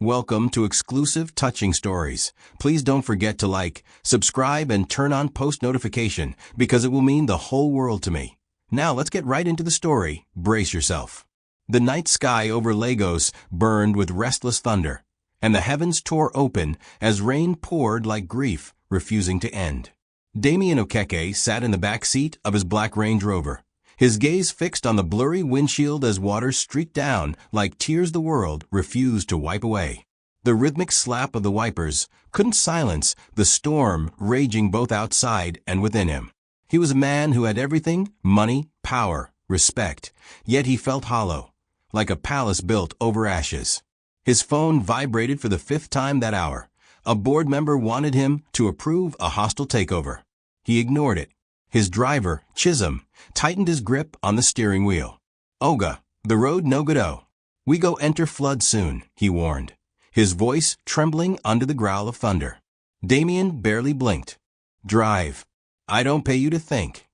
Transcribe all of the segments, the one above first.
Welcome to exclusive touching stories. Please don't forget to like, subscribe, and turn on post notification because it will mean the whole world to me. Now let's get right into the story. Brace yourself. The night sky over Lagos burned with restless thunder, and the heavens tore open as rain poured like grief, refusing to end. Damien Okeke sat in the back seat of his black Range Rover, his gaze fixed on the blurry windshield as water streaked down like tears the world refused to wipe away. The rhythmic slap of the wipers couldn't silence the storm raging both outside and within him. He was a man who had everything: money, power, respect, yet he felt hollow, like a palace built over ashes. His phone vibrated for the 5th time that hour. A board member wanted him to approve a hostile takeover. He ignored it. His driver, Chisholm, tightened his grip on the steering wheel. "Oga, the road no good-o. We go enter flood soon," he warned, his voice trembling under the growl of thunder. Damien barely blinked. "Drive. I don't pay you to think."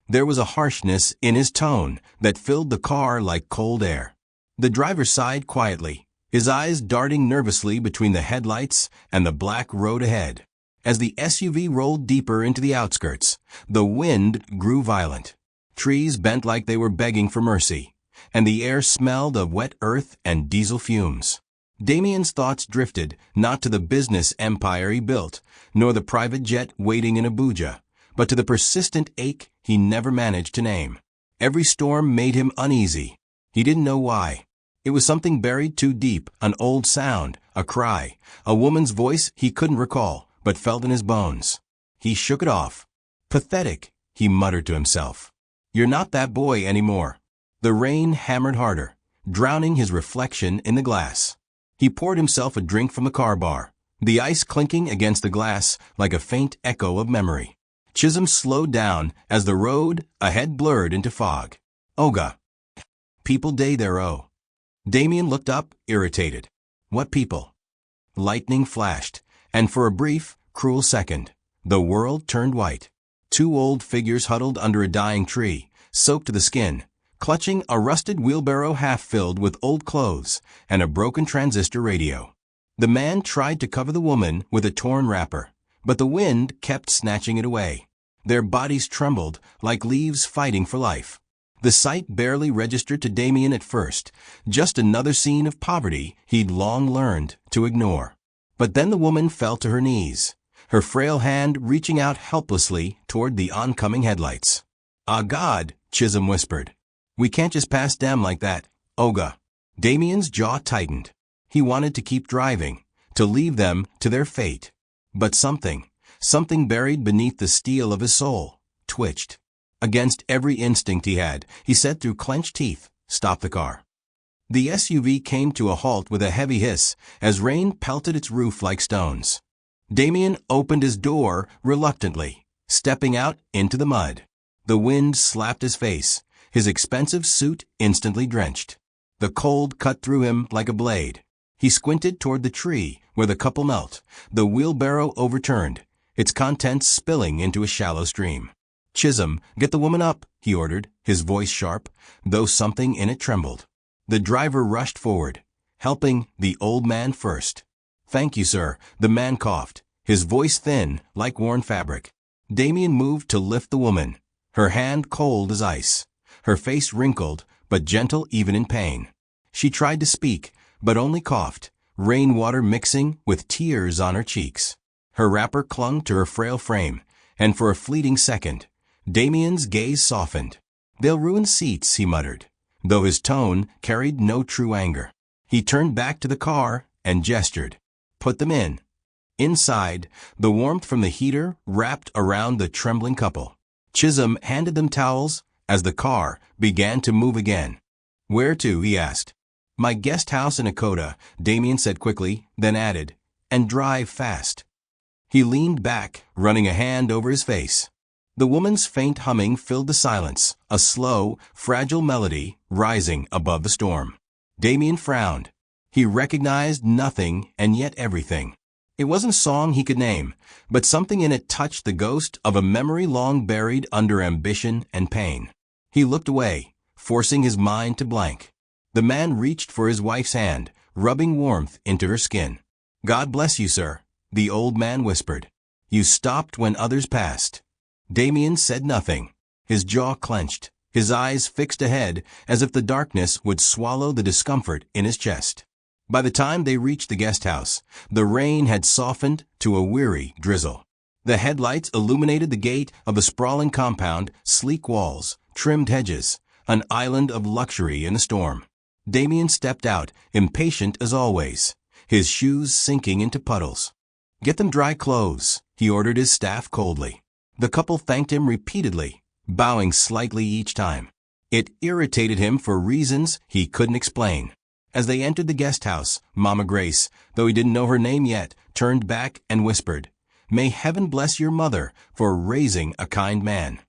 There was a harshness in his tone that filled the car like cold air. The driver sighed quietly, his eyes darting nervously between the headlights and the black road ahead. As the SUV rolled deeper into the outskirts, the wind grew violent. Trees bent like they were begging for mercy, and the air smelled of wet earth and diesel fumes. Damien's thoughts drifted not to the business empire he built, nor the private jet waiting in Abuja, but to the persistent ache he never managed to name. Every storm made him uneasy. He didn't know why. It was something buried too deep, an old sound, a cry, a woman's voice he couldn't recall, but felt in his bones. He shook it off. "Pathetic," he muttered to himself. "You're not that boy anymore." The rain hammered harder, drowning his reflection in the glass. He poured himself a drink from the car bar, the ice clinking against the glass like a faint echo of memory. Chisholm slowed down as the road ahead blurred into fog. "Oga. People day there, oh." Damien looked up, irritated. "What people?" Lightning flashed, and for a brief, cruel second, the world turned white. 2 old figures huddled under a dying tree, soaked to the skin, clutching a rusted wheelbarrow half filled with old clothes and a broken transistor radio. The man tried to cover the woman with a torn wrapper, but the wind kept snatching it away. Their bodies trembled like leaves fighting for life. The sight barely registered to Damien at first, just another scene of poverty he'd long learned to ignore. But then the woman fell to her knees, her frail hand reaching out helplessly toward the oncoming headlights. "Ah, God," Chisholm whispered. "We can't just pass them like that, Oga." Damien's jaw tightened. He wanted to keep driving, to leave them to their fate. But something buried beneath the steel of his soul, twitched. Against every instinct he had, he said through clenched teeth, "Stop the car." The SUV came to a halt with a heavy hiss as rain pelted its roof like stones. Damien opened his door reluctantly, stepping out into the mud. The wind slapped his face, his expensive suit instantly drenched. The cold cut through him like a blade. He squinted toward the tree where the couple knelt, the wheelbarrow overturned, its contents spilling into a shallow stream. "Chisholm, get the woman up," he ordered, his voice sharp, though something in it trembled. The driver rushed forward, helping the old man first. "Thank you, sir," the man coughed, his voice thin like worn fabric. Damien moved to lift the woman, her hand cold as ice, her face wrinkled but gentle even in pain. She tried to speak, but only coughed, rainwater mixing with tears on her cheeks. Her wrapper clung to her frail frame, and for a fleeting second, Damien's gaze softened. "They'll ruin seats," he muttered, though his tone carried no true anger. He turned back to the car and gestured. "Put them in." Inside, the warmth from the heater wrapped around the trembling couple. Chisholm handed them towels as the car began to move again. "Where to?" he asked. "My guest house in Akota," Damien said quickly, then added, "and drive fast." He leaned back, running a hand over his face. The woman's faint humming filled the silence, a slow, fragile melody rising above the storm. Damien frowned. He recognized nothing and yet everything. It wasn't a song he could name, but something in it touched the ghost of a memory long buried under ambition and pain. He looked away, forcing his mind to blank. The man reached for his wife's hand, rubbing warmth into her skin. "God bless you, sir," the old man whispered. "You stopped when others passed." Damien said nothing. His jaw clenched, his eyes fixed ahead as if the darkness would swallow the discomfort in his chest. By the time they reached the guest house, the rain had softened to a weary drizzle. The headlights illuminated the gate of the sprawling compound, sleek walls, trimmed hedges, an island of luxury in the storm. Damien stepped out, impatient as always, his shoes sinking into puddles. "Get them dry clothes," he ordered his staff coldly. The couple thanked him repeatedly, bowing slightly each time. It irritated him for reasons he couldn't explain. As they entered the guest house, Mama Grace, though he didn't know her name yet, turned back and whispered, "May heaven bless your mother for raising a kind man."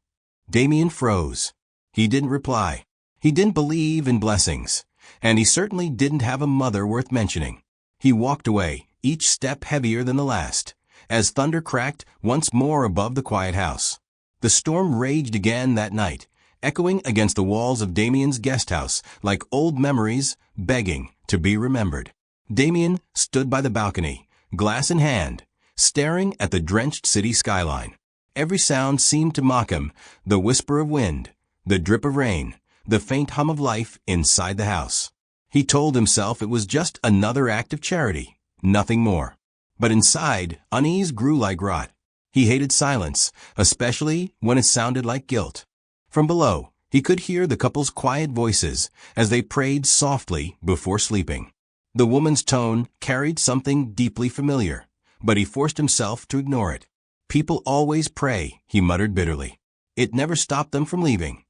Damien froze. He didn't reply. He didn't believe in blessings, and he certainly didn't have a mother worth mentioning. He walked away, each step heavier than the last, as thunder cracked once more above the quiet house. The storm raged again that night, echoing against the walls of Damien's guest house like old memories begging to be remembered. Damien stood by the balcony, glass in hand, staring at the drenched city skyline. Every sound seemed to mock him, the whisper of wind, the drip of rain, the faint hum of life inside the house. He told himself it was just another act of charity, nothing more. But inside, unease grew like rot. He hated silence, especially when it sounded like guilt. From below, he could hear the couple's quiet voices as they prayed softly before sleeping. The woman's tone carried something deeply familiar, but he forced himself to ignore it. "People always pray," he muttered bitterly. It never stopped them from leaving.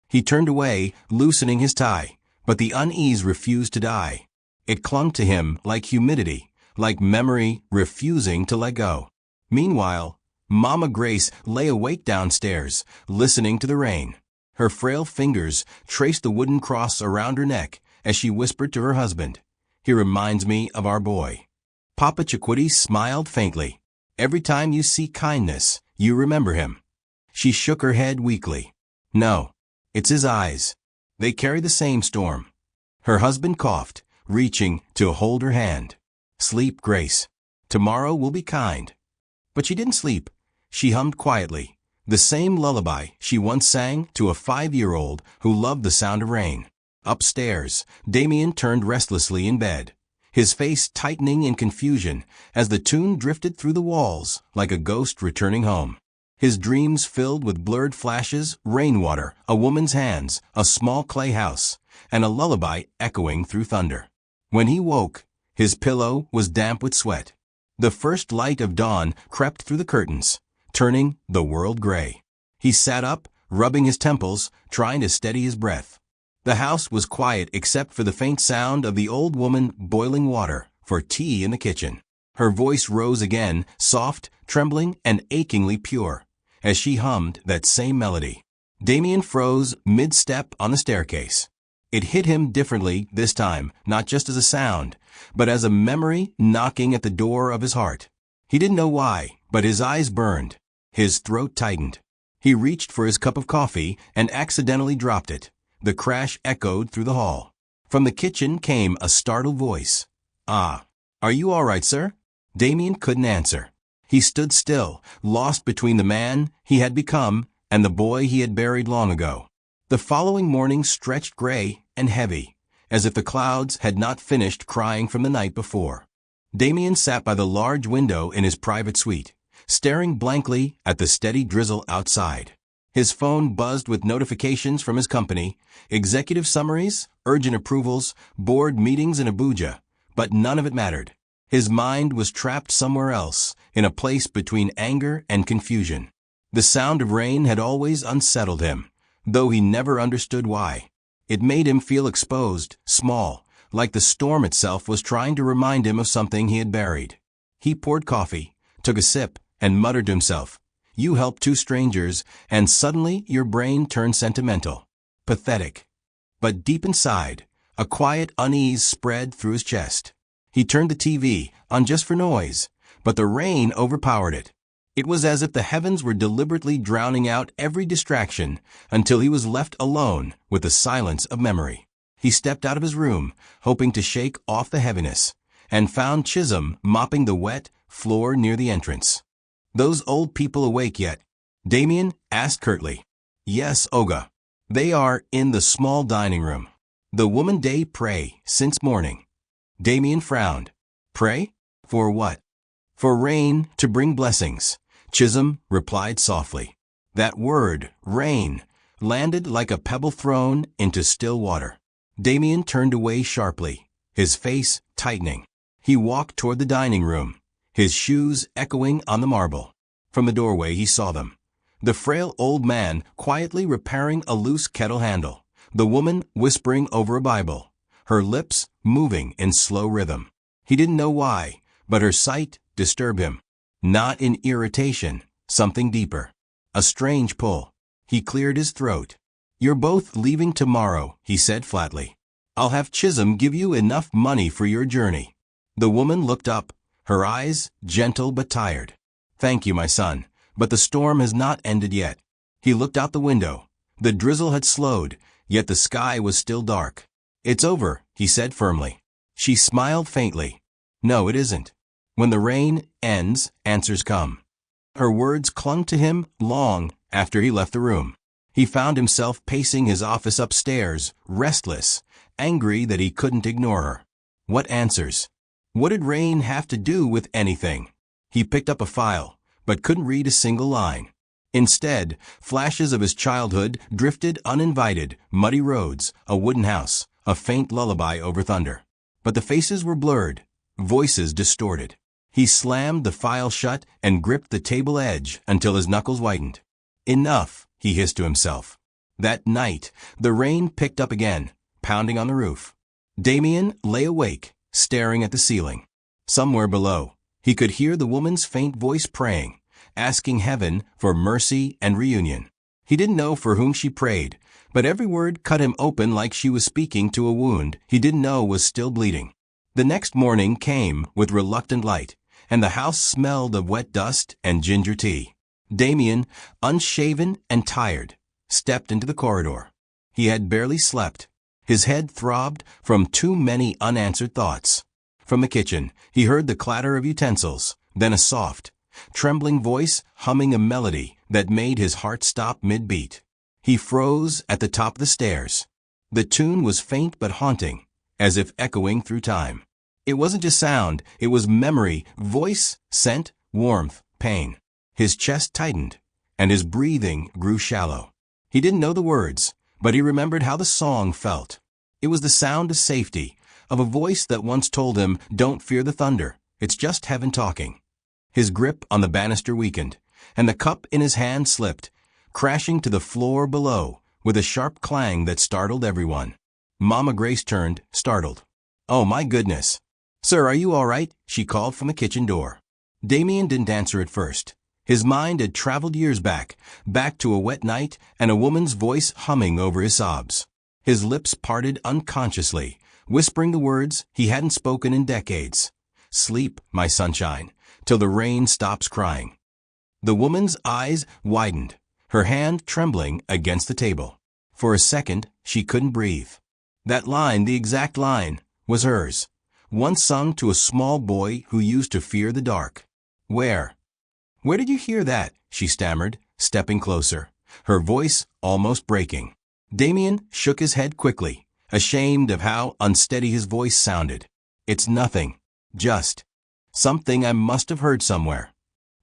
He turned away, loosening his tie, but the unease refused to die. It clung to him like humidity, like memory refusing to let go. Meanwhile, Mama Grace lay awake downstairs, listening to the rain. Her frail fingers traced the wooden cross around her neck as she whispered to her husband, "He reminds me of our boy." Papa Chiquiti smiled faintly. "Every time you see kindness, you remember him." She shook her head weakly. "No, it's his eyes. They carry the same storm." Her husband coughed, reaching to hold her hand. "Sleep, Grace. Tomorrow will be kind." But she didn't sleep. She hummed quietly, the same lullaby she once sang to a 5-year-old who loved the sound of rain. Upstairs, Damien turned restlessly in bed, his face tightening in confusion as the tune drifted through the walls like a ghost returning home. His dreams filled with blurred flashes, rainwater, a woman's hands, a small clay house, and a lullaby echoing through thunder. When he woke, his pillow was damp with sweat. The first light of dawn crept through the curtains, turning the world gray. He sat up, rubbing his temples, trying to steady his breath. The house was quiet except for the faint sound of the old woman boiling water for tea in the kitchen. Her voice rose again, soft, trembling, and achingly pure, as she hummed that same melody. Damien froze mid-step on the staircase. It hit him differently this time, not just as a sound, but as a memory knocking at the door of his heart. He didn't know why, but his eyes burned. His throat tightened. He reached for his cup of coffee and accidentally dropped it. The crash echoed through the hall. From the kitchen came a startled voice. "Ah, are you all right, sir?" Damien couldn't answer. He stood still, lost between the man he had become and the boy he had buried long ago. The following morning stretched gray and heavy, as if the clouds had not finished crying from the night before. Damien sat by the large window in his private suite, staring blankly at the steady drizzle outside. His phone buzzed with notifications from his company, executive summaries, urgent approvals, board meetings in Abuja, but none of it mattered. His mind was trapped somewhere else, in a place between anger and confusion. The sound of rain had always unsettled him, though he never understood why. It made him feel exposed, small, like the storm itself was trying to remind him of something he had buried. He poured coffee, took a sip, and muttered to himself, "You help two strangers, and suddenly your brain turned sentimental. Pathetic." But deep inside, a quiet unease spread through his chest. He turned the TV on just for noise, but the rain overpowered it. It was as if the heavens were deliberately drowning out every distraction until he was left alone with the silence of memory. He stepped out of his room, hoping to shake off the heaviness, and found Chisholm mopping the wet floor near the entrance. "Those old people awake yet?" Damien asked curtly. "Yes, Oga. They are in the small dining room. The woman they pray since morning." Damien frowned. "Pray? For what?" "For rain to bring blessings," Chisholm replied softly. That word, rain, landed like a pebble thrown into still water. Damien turned away sharply, his face tightening. He walked toward the dining room, his shoes echoing on the marble. From the doorway he saw them. The frail old man quietly repairing a loose kettle handle, the woman whispering over a Bible, her lips moving in slow rhythm. He didn't know why, but her sight disturbed him. Not in irritation, something deeper. A strange pull. He cleared his throat. "You're both leaving tomorrow," he said flatly. "I'll have Chisholm give you enough money for your journey." The woman looked up, her eyes gentle but tired. "Thank you, my son, but the storm has not ended yet." He looked out the window. The drizzle had slowed, yet the sky was still dark. "It's over," he said firmly. She smiled faintly. "No, it isn't. When the rain ends, answers come." Her words clung to him long after he left the room. He found himself pacing his office upstairs, restless, angry that he couldn't ignore her. What answers? What did rain have to do with anything? He picked up a file, but couldn't read a single line. Instead, flashes of his childhood drifted uninvited, muddy roads, a wooden house, a faint lullaby over thunder. But the faces were blurred, voices distorted. He slammed the file shut and gripped the table edge until his knuckles whitened. "Enough," he hissed to himself. That night, the rain picked up again, pounding on the roof. Damien lay awake, staring at the ceiling. Somewhere below, he could hear the woman's faint voice praying, asking heaven for mercy and reunion. He didn't know for whom she prayed, but every word cut him open like she was speaking to a wound he didn't know was still bleeding. The next morning came with reluctant light, and the house smelled of wet dust and ginger tea. Damien, unshaven and tired, stepped into the corridor. He had barely slept. His head throbbed from too many unanswered thoughts. From the kitchen, he heard the clatter of utensils, then a soft, trembling voice humming a melody that made his heart stop mid-beat. He froze at the top of the stairs. The tune was faint but haunting, as if echoing through time. It wasn't just sound, it was memory, voice, scent, warmth, pain. His chest tightened, and his breathing grew shallow. He didn't know the words, but he remembered how the song felt. It was the sound of safety, of a voice that once told him, "Don't fear the thunder, it's just heaven talking." His grip on the banister weakened, and the cup in his hand slipped, crashing to the floor below with a sharp clang that startled everyone. Mama Grace turned, startled. "Oh my goodness. Sir, are you all right?" she called from the kitchen door. Damien didn't answer at first. His mind had traveled years back to a wet night and a woman's voice humming over his sobs. His lips parted unconsciously, whispering the words he hadn't spoken in decades. "Sleep, my sunshine, till the rain stops crying." The woman's eyes widened, her hand trembling against the table. For a second, she couldn't breathe. That line, the exact line, was hers, once sung to a small boy who used to fear the dark. Where did you hear that?" she stammered, stepping closer, her voice almost breaking. Damien shook his head quickly, ashamed of how unsteady his voice sounded. "It's nothing. Just something I must have heard somewhere."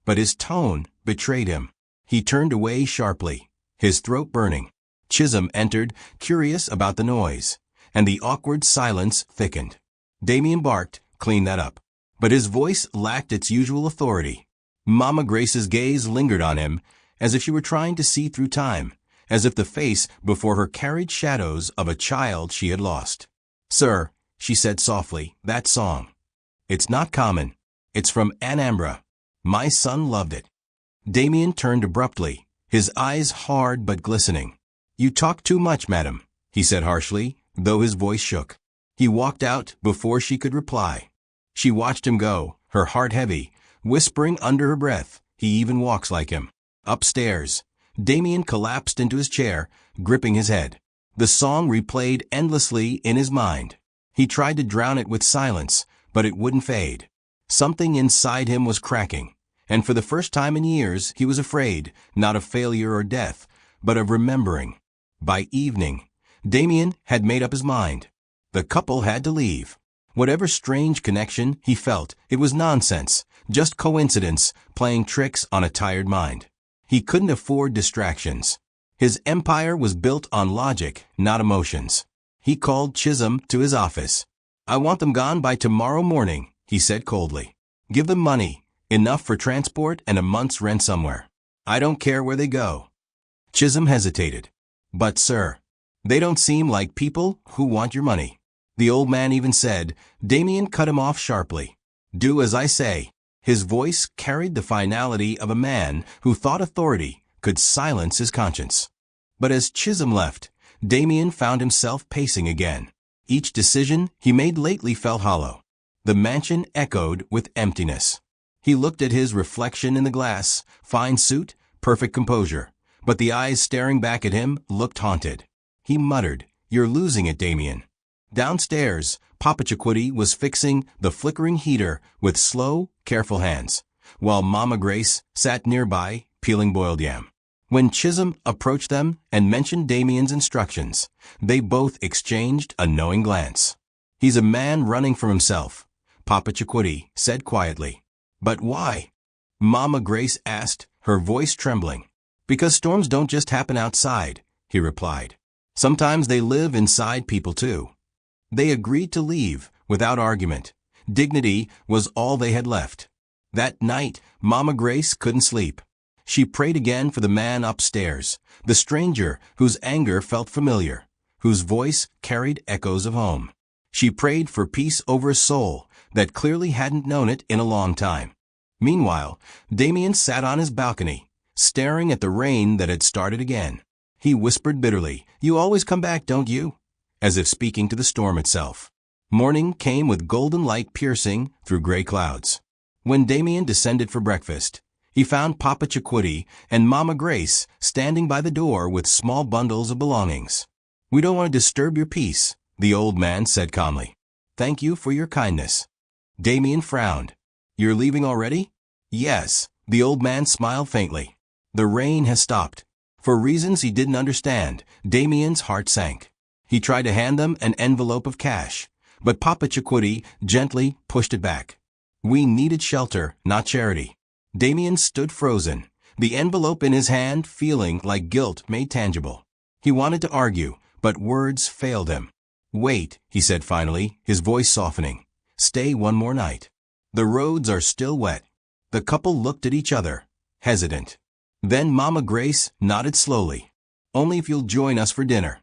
But his tone betrayed him. He turned away sharply, his throat burning. Chisholm entered, curious about the noise, and the awkward silence thickened. Damien barked, "Clean that up." But his voice lacked its usual authority. Mama Grace's gaze lingered on him, as if she were trying to see through time, as if the face before her carried shadows of a child she had lost. "Sir," she said softly, "that song. It's not common. It's from Anambra. My son loved it." Damien turned abruptly, his eyes hard but glistening. "You talk too much, madam," he said harshly, though his voice shook. He walked out before she could reply. She watched him go, her heart heavy, whispering under her breath, "He even walks like him." Upstairs, Damien collapsed into his chair, gripping his head. The song replayed endlessly in his mind. He tried to drown it with silence, but it wouldn't fade. Something inside him was cracking, and for the first time in years he was afraid, not of failure or death, but of remembering. By evening, Damien had made up his mind. The couple had to leave. Whatever strange connection he felt, it was nonsense, just coincidence playing tricks on a tired mind. He couldn't afford distractions. His empire was built on logic, not emotions. He called Chisholm to his office. "I want them gone by tomorrow morning," he said coldly. "Give them money, enough for transport and a month's rent somewhere. I don't care where they go." Chisholm hesitated. "But sir, they don't seem like people who want your money." The old man even said. Damien cut him off sharply. "Do as I say." His voice carried the finality of a man who thought authority could silence his conscience. But as Chisholm left, Damien found himself pacing again. Each decision he made lately felt hollow. The mansion echoed with emptiness. He looked at his reflection in the glass, fine suit, perfect composure, but the eyes staring back at him looked haunted. He muttered, "You're losing it, Damien." Downstairs, Papa Chiquity was fixing the flickering heater with slow, careful hands, while Mama Grace sat nearby, peeling boiled yam. When Chisholm approached them and mentioned Damien's instructions, they both exchanged a knowing glance. "He's a man running from himself," Papa Chiquity said quietly. "But why?" Mama Grace asked, her voice trembling. "Because storms don't just happen outside," he replied. "Sometimes they live inside people too." They agreed to leave, without argument. Dignity was all they had left. That night, Mama Grace couldn't sleep. She prayed again for the man upstairs, the stranger whose anger felt familiar, whose voice carried echoes of home. She prayed for peace over a soul that clearly hadn't known it in a long time. Meanwhile, Damien sat on his balcony, staring at the rain that had started again. He whispered bitterly, "You always come back, don't you?" as if speaking to the storm itself. Morning came with golden light piercing through gray clouds. When Damien descended for breakfast, he found Papa Chiquity and Mama Grace standing by the door with small bundles of belongings. "We don't want to disturb your peace," the old man said calmly. "Thank you for your kindness." Damien frowned. "You're leaving already?" "Yes," the old man smiled faintly. "The rain has stopped." For reasons he didn't understand, Damien's heart sank. He tried to hand them an envelope of cash, but Papa Chiquity gently pushed it back. "We needed shelter, not charity." Damien stood frozen, the envelope in his hand feeling like guilt made tangible. He wanted to argue, but words failed him. "Wait," he said finally, his voice softening. "Stay one more night. The roads are still wet." The couple looked at each other, hesitant. Then Mama Grace nodded slowly. "Only if you'll join us for dinner."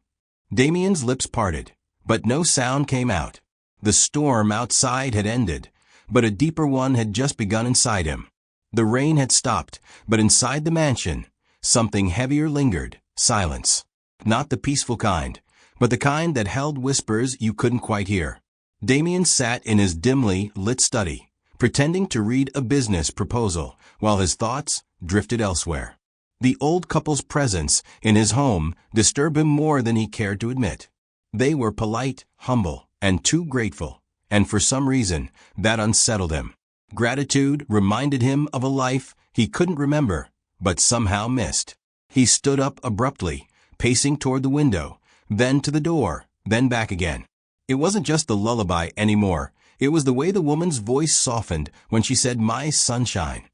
Damien's lips parted, but no sound came out. The storm outside had ended, but a deeper one had just begun inside him. The rain had stopped, but inside the mansion, something heavier lingered, silence. Not the peaceful kind, but the kind that held whispers you couldn't quite hear. Damien sat in his dimly lit study, pretending to read a business proposal, while his thoughts drifted elsewhere. The old couple's presence in his home disturbed him more than he cared to admit. They were polite, humble, and too grateful, and for some reason, that unsettled him. Gratitude reminded him of a life he couldn't remember, but somehow missed. He stood up abruptly, pacing toward the window, then to the door, then back again. It wasn't just the lullaby anymore, it was the way the woman's voice softened when she said, "My sunshine."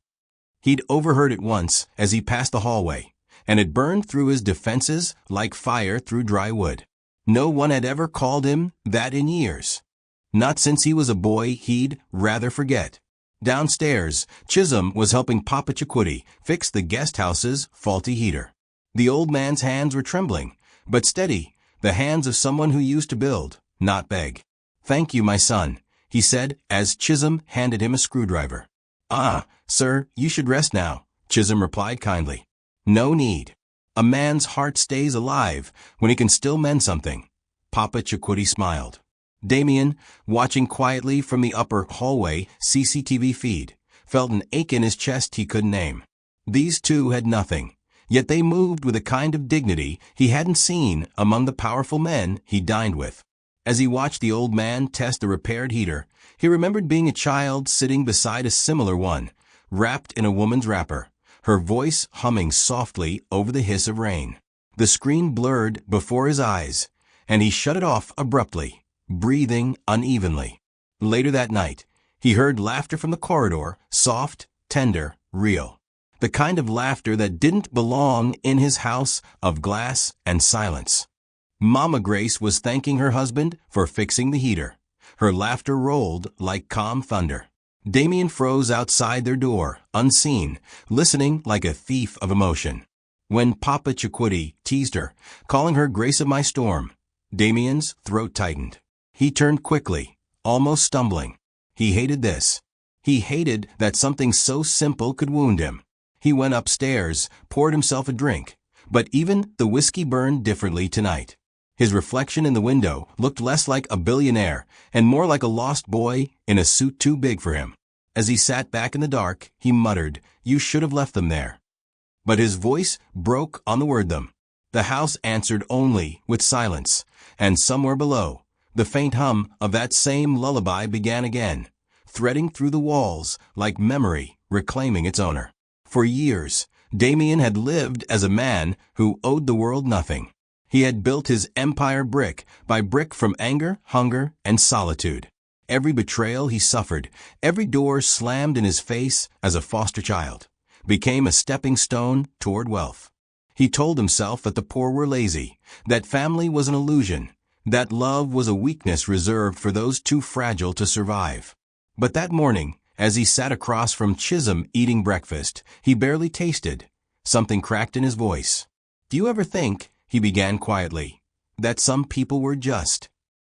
He'd overheard it once as he passed the hallway, and it burned through his defenses like fire through dry wood. No one had ever called him that in years. Not since he was a boy he'd rather forget. Downstairs, Chisholm was helping Papa Chiquity fix the guest house's faulty heater. The old man's hands were trembling, but steady, the hands of someone who used to build, not beg. "Thank you, my son," he said as Chisholm handed him a screwdriver. "Ah, sir, you should rest now," Chisholm replied kindly. "No need. A man's heart stays alive when he can still mend something." Papa Chiquity smiled. Damien, watching quietly from the upper hallway CCTV feed, felt an ache in his chest he couldn't name. These two had nothing, yet they moved with a kind of dignity he hadn't seen among the powerful men he dined with. As he watched the old man test the repaired heater, he remembered being a child sitting beside a similar one, wrapped in a woman's wrapper, her voice humming softly over the hiss of rain. The screen blurred before his eyes, and he shut it off abruptly, breathing unevenly. Later that night, he heard laughter from the corridor, soft, tender, real. The kind of laughter that didn't belong in his house of glass and silence. Mama Grace was thanking her husband for fixing the heater. Her laughter rolled like calm thunder. Damien froze outside their door, unseen, listening like a thief of emotion. When Papa Chiquitty teased her, calling her Grace of my storm, Damien's throat tightened. He turned quickly, almost stumbling. He hated this. He hated that something so simple could wound him. He went upstairs, poured himself a drink, but even the whiskey burned differently tonight. His reflection in the window looked less like a billionaire and more like a lost boy in a suit too big for him. As he sat back in the dark, he muttered, "You should have left them there." But his voice broke on the word them. The house answered only with silence, and somewhere below, the faint hum of that same lullaby began again, threading through the walls like memory reclaiming its owner. For years, Damien had lived as a man who owed the world nothing. He had built his empire brick by brick from anger, hunger, and solitude. Every betrayal he suffered, every door slammed in his face as a foster child, became a stepping stone toward wealth. He told himself that the poor were lazy, that family was an illusion, that love was a weakness reserved for those too fragile to survive. But that morning, as he sat across from Chisholm eating breakfast, he barely tasted. Something cracked in his voice. "Do you ever think," he began quietly, "that some people were just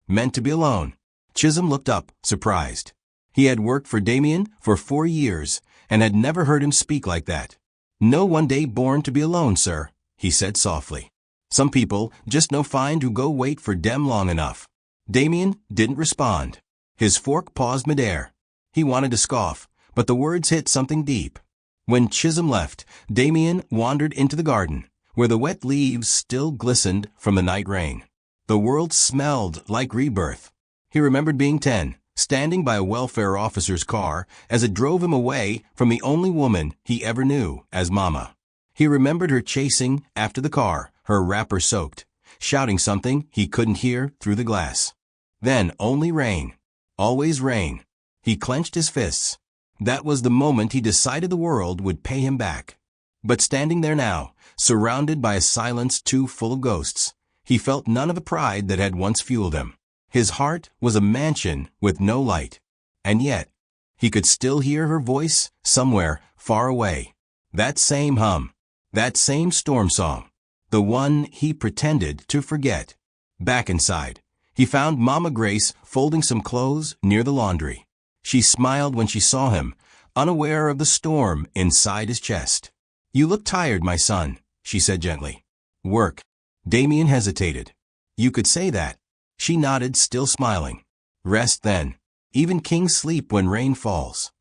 meant to be alone?" Chisholm looked up, surprised. He had worked for Damien for 4 years and had never heard him speak like that. "No one day born to be alone, sir," he said softly. "Some people just no find who go wait for dem long enough." Damien didn't respond. His fork paused midair. He wanted to scoff, but the words hit something deep. When Chisholm left, Damien wandered into the garden, where the wet leaves still glistened from the night rain. The world smelled like rebirth. He remembered being 10, standing by a welfare officer's car as it drove him away from the only woman he ever knew as Mama. He remembered her chasing after the car, her wrapper soaked, shouting something he couldn't hear through the glass. Then only rain. Always rain. He clenched his fists. That was the moment he decided the world would pay him back. But standing there now, surrounded by a silence too full of ghosts, he felt none of the pride that had once fueled him. His heart was a mansion with no light. And yet, he could still hear her voice somewhere far away. That same hum. That same storm song. The one he pretended to forget. Back inside, he found Mama Grace folding some clothes near the laundry. She smiled when she saw him, unaware of the storm inside his chest. "You look tired, my son," she said gently. "Work." Damien hesitated. "You could say that." She nodded, still smiling. "Rest then. Even kings sleep when rain falls."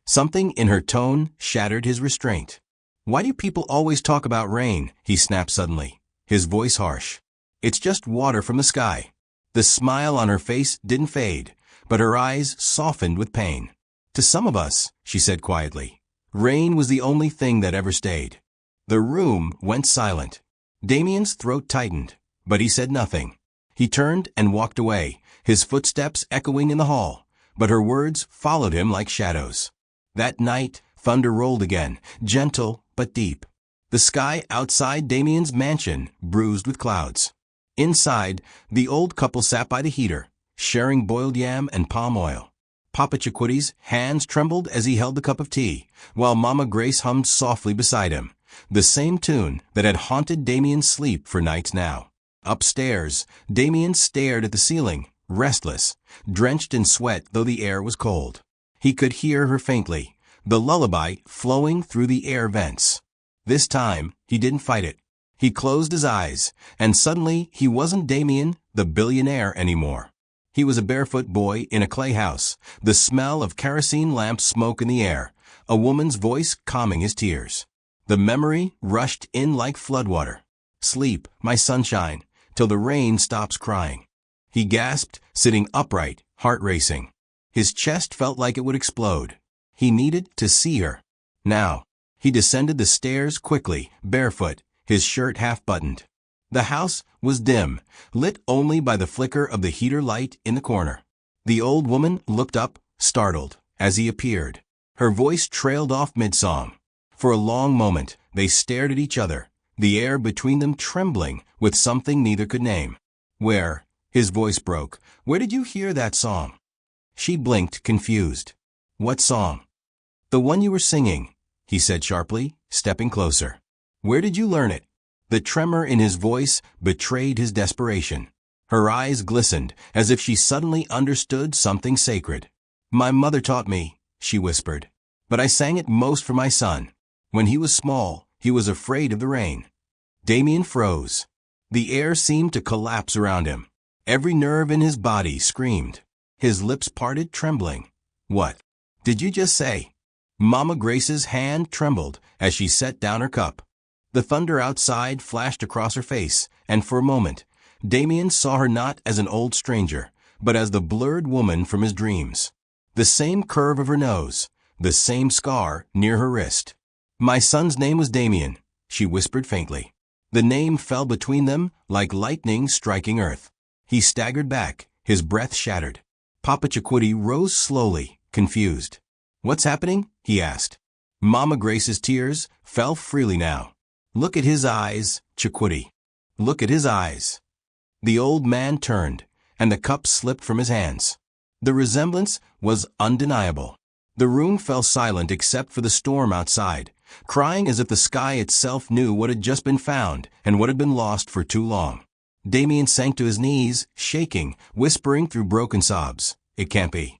Something in her tone shattered his restraint. "Why do people always talk about rain?" he snapped suddenly, his voice harsh. "It's just water from the sky." The smile on her face didn't fade, but her eyes softened with pain. "To some of us," she said quietly, "rain was the only thing that ever stayed." The room went silent. Damien's throat tightened, but he said nothing. He turned and walked away, his footsteps echoing in the hall, but her words followed him like shadows. That night, thunder rolled again, gentle but deep. The sky outside Damien's mansion bruised with clouds. Inside, the old couple sat by the heater, sharing boiled yam and palm oil. Papa Chiquitty's hands trembled as he held the cup of tea, while Mama Grace hummed softly beside him, the same tune that had haunted Damien's sleep for nights now. Upstairs, Damien stared at the ceiling, restless, drenched in sweat though the air was cold. He could hear her faintly, the lullaby flowing through the air vents. This time, he didn't fight it. He closed his eyes, and suddenly he wasn't Damien, the billionaire, anymore. He was a barefoot boy in a clay house, the smell of kerosene lamp smoke in the air, a woman's voice calming his tears. The memory rushed in like floodwater. Sleep, my sunshine, till the rain stops crying. He gasped, sitting upright, heart racing. His chest felt like it would explode. He needed to see her. Now. He descended the stairs quickly, barefoot, his shirt half-buttoned. The house was dim, lit only by the flicker of the heater light in the corner. The old woman looked up, startled, as he appeared. Her voice trailed off mid-song. For a long moment, they stared at each other, the air between them trembling with something neither could name. Where? His voice broke. Where did you hear that song? She blinked, confused. What song? The one you were singing, he said sharply, stepping closer. Where did you learn it? The tremor in his voice betrayed his desperation. Her eyes glistened, as if she suddenly understood something sacred. My mother taught me, she whispered. But I sang it most for my son. When he was small, he was afraid of the rain. Damien froze. The air seemed to collapse around him. Every nerve in his body screamed. His lips parted, trembling. What did you just say? Mama Grace's hand trembled as she set down her cup. The thunder outside flashed across her face, and for a moment, Damien saw her not as an old stranger, but as the blurred woman from his dreams. The same curve of her nose, the same scar near her wrist. My son's name was Damien, she whispered faintly. The name fell between them like lightning striking earth. He staggered back, his breath shattered. Papa Chiquiti rose slowly, confused. What's happening? He asked. Mama Grace's tears fell freely now. Look at his eyes, Chiquiti. Look at his eyes. The old man turned, and the cup slipped from his hands. The resemblance was undeniable. The room fell silent except for the storm outside, crying as if the sky itself knew what had just been found and what had been lost for too long. Damien sank to his knees, shaking, whispering through broken sobs. It can't be.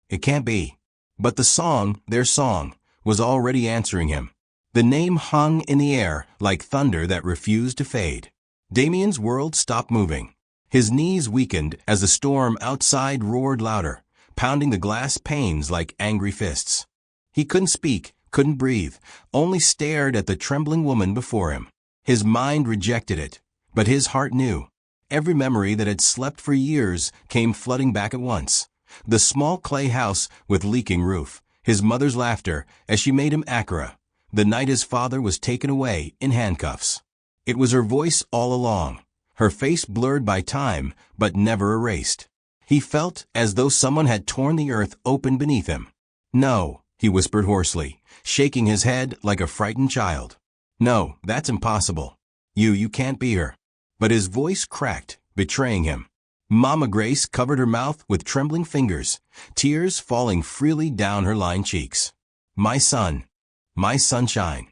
It can't be. But the song, their song, was already answering him. The name hung in the air like thunder that refused to fade. Damien's world stopped moving. His knees weakened as the storm outside roared louder, pounding the glass panes like angry fists. He couldn't speak, couldn't breathe, only stared at the trembling woman before him. His mind rejected it, but his heart knew. Every memory that had slept for years came flooding back at once. The small clay house with leaking roof, his mother's laughter as she made him akara, the night his father was taken away in handcuffs. It was her voice all along, her face blurred by time but never erased. He felt as though someone had torn the earth open beneath him. No, he whispered hoarsely, shaking his head like a frightened child. No, that's impossible. You can't be her. But his voice cracked, betraying him. Mama Grace covered her mouth with trembling fingers, tears falling freely down her lined cheeks. My son. My sunshine.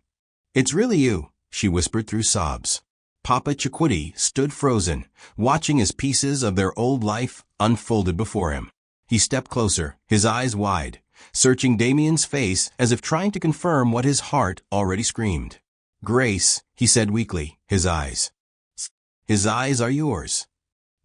It's really you, she whispered through sobs. Papa Chiquiti stood frozen, watching as pieces of their old life unfolded before him. He stepped closer, his eyes wide, searching Damien's face as if trying to confirm what his heart already screamed. Grace, he said weakly, his eyes. His eyes are yours.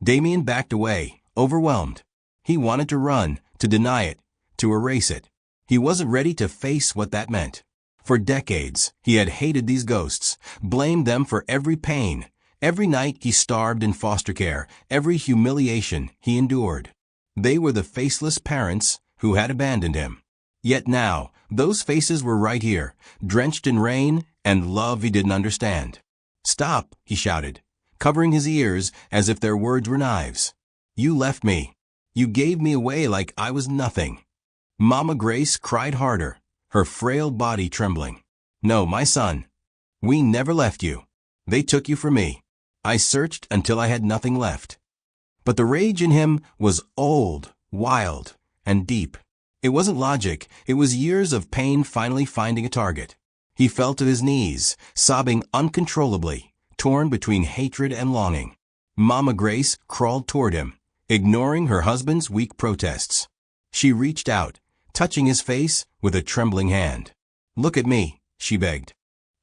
Damien backed away, overwhelmed. He wanted to run, to deny it, to erase it. He wasn't ready to face what that meant. For decades, he had hated these ghosts, blamed them for every pain, every night he starved in foster care, every humiliation he endured. They were the faceless parents who had abandoned him. Yet now, those faces were right here, drenched in rain and love he didn't understand. Stop, he shouted, covering his ears as if their words were knives. You left me. You gave me away like I was nothing. Mama Grace cried harder, her frail body trembling. No, my son. We never left you. They took you from me. I searched until I had nothing left. But the rage in him was old, wild, and deep. It wasn't logic, it was years of pain finally finding a target. He fell to his knees, sobbing uncontrollably, torn between hatred and longing. Mama Grace crawled toward him, ignoring her husband's weak protests. She reached out, touching his face with a trembling hand. Look at me, she begged.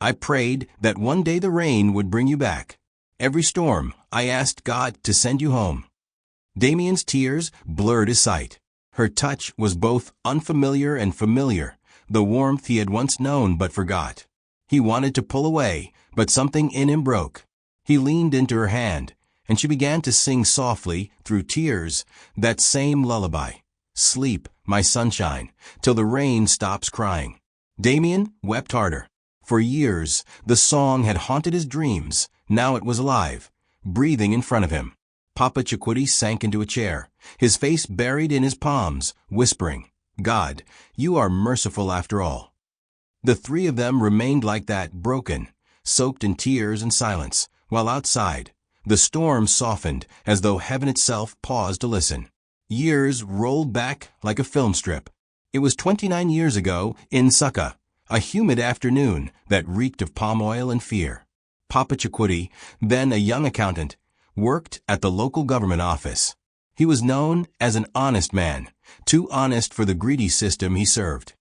I prayed that one day the rain would bring you back. Every storm, I asked God to send you home. Damien's tears blurred his sight. Her touch was both unfamiliar and familiar, the warmth he had once known but forgot. He wanted to pull away, but something in him broke. He leaned into her hand, and she began to sing softly, through tears, that same lullaby. Sleep, my sunshine, till the rain stops crying. Damien wept harder. For years, the song had haunted his dreams. Now it was alive, breathing in front of him. Papa Chikuti sank into a chair, his face buried in his palms, whispering, God, you are merciful after all. The three of them remained like that, broken, soaked in tears and silence, while outside, the storm softened as though heaven itself paused to listen. Years rolled back like a film strip. It was 29 years ago in Sukka, a humid afternoon that reeked of palm oil and fear. Papa Chikuti, then a young accountant, worked at the local government office. He was known as an honest man, too honest for the greedy system he served.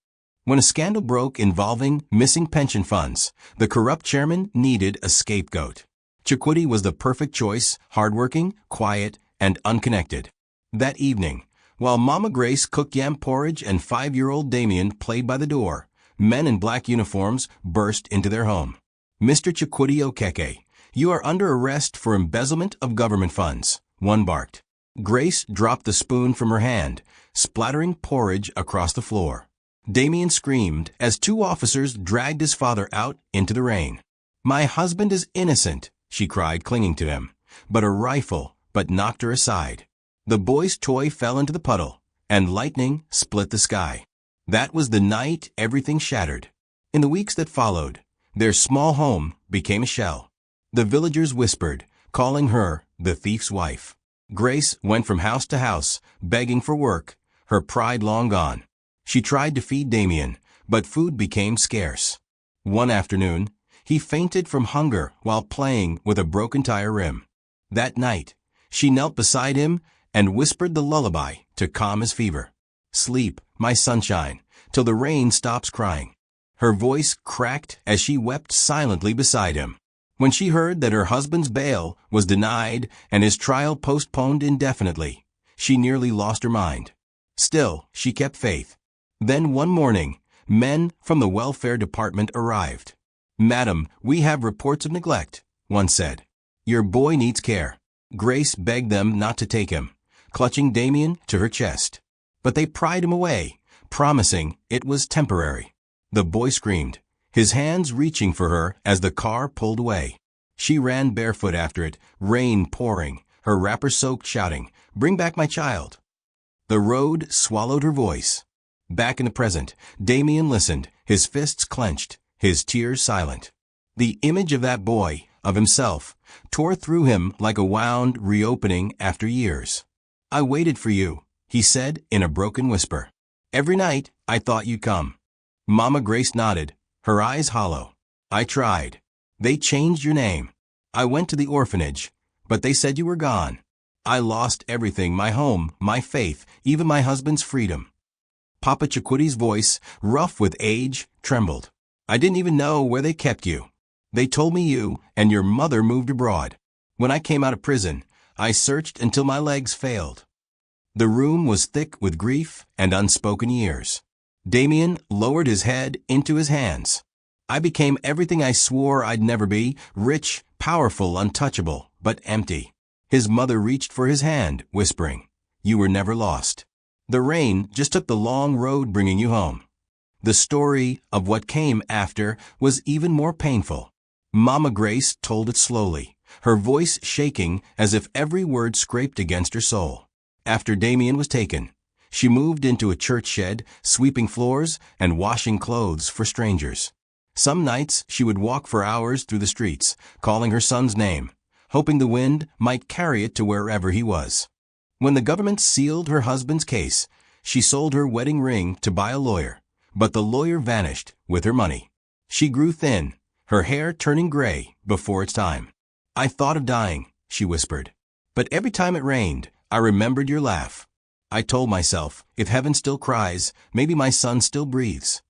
When a scandal broke involving missing pension funds, the corrupt chairman needed a scapegoat. Chikuti was the perfect choice, hardworking, quiet, and unconnected. That evening, while Mama Grace cooked yam porridge and 5-year-old Damien played by the door, men in black uniforms burst into their home. Mr. Chikuti Okeke, you are under arrest for embezzlement of government funds, one barked. Grace dropped the spoon from her hand, splattering porridge across the floor. Damien screamed as 2 officers dragged his father out into the rain. My husband is innocent, she cried, clinging to him. But a rifle knocked her aside. The boy's toy fell into the puddle, and lightning split the sky. That was the night everything shattered. In the weeks that followed, their small home became a shell. The villagers whispered, calling her the thief's wife. Grace went from house to house, begging for work, her pride long gone. She tried to feed Damien, but food became scarce. One afternoon, he fainted from hunger while playing with a broken tire rim. That night, she knelt beside him and whispered the lullaby to calm his fever. Sleep, my sunshine, till the rain stops crying. Her voice cracked as she wept silently beside him. When she heard that her husband's bail was denied and his trial postponed indefinitely, she nearly lost her mind. Still, she kept faith. Then one morning, men from the welfare department arrived. Madam, we have reports of neglect, one said. Your boy needs care. Grace begged them not to take him, clutching Damien to her chest. But they pried him away, promising it was temporary. The boy screamed, his hands reaching for her as the car pulled away. She ran barefoot after it, rain pouring, her wrapper soaked, shouting, Bring back my child. The road swallowed her voice. Back in the present, Damien listened, his fists clenched, his tears silent. The image of that boy, of himself, tore through him like a wound reopening after years. I waited for you, he said in a broken whisper. Every night, I thought you'd come. Mama Grace nodded, her eyes hollow. I tried. They changed your name. I went to the orphanage, but they said you were gone. I lost everything, my home, my faith, even my husband's freedom. Papa Chikuti's voice, rough with age, trembled. I didn't even know where they kept you. They told me you and your mother moved abroad. When I came out of prison, I searched until my legs failed. The room was thick with grief and unspoken years. Damien lowered his head into his hands. I became everything I swore I'd never be, rich, powerful, untouchable, but empty. His mother reached for his hand, whispering, You were never lost. The rain just took the long road bringing you home. The story of what came after was even more painful. Mama Grace told it slowly, her voice shaking as if every word scraped against her soul. After Damien was taken, she moved into a church shed, sweeping floors and washing clothes for strangers. Some nights she would walk for hours through the streets, calling her son's name, hoping the wind might carry it to wherever he was. When the government sealed her husband's case, she sold her wedding ring to buy a lawyer, but the lawyer vanished with her money. She grew thin, her hair turning gray before its time. I thought of dying, she whispered. But every time it rained, I remembered your laugh. I told myself, if heaven still cries, maybe my son still breathes.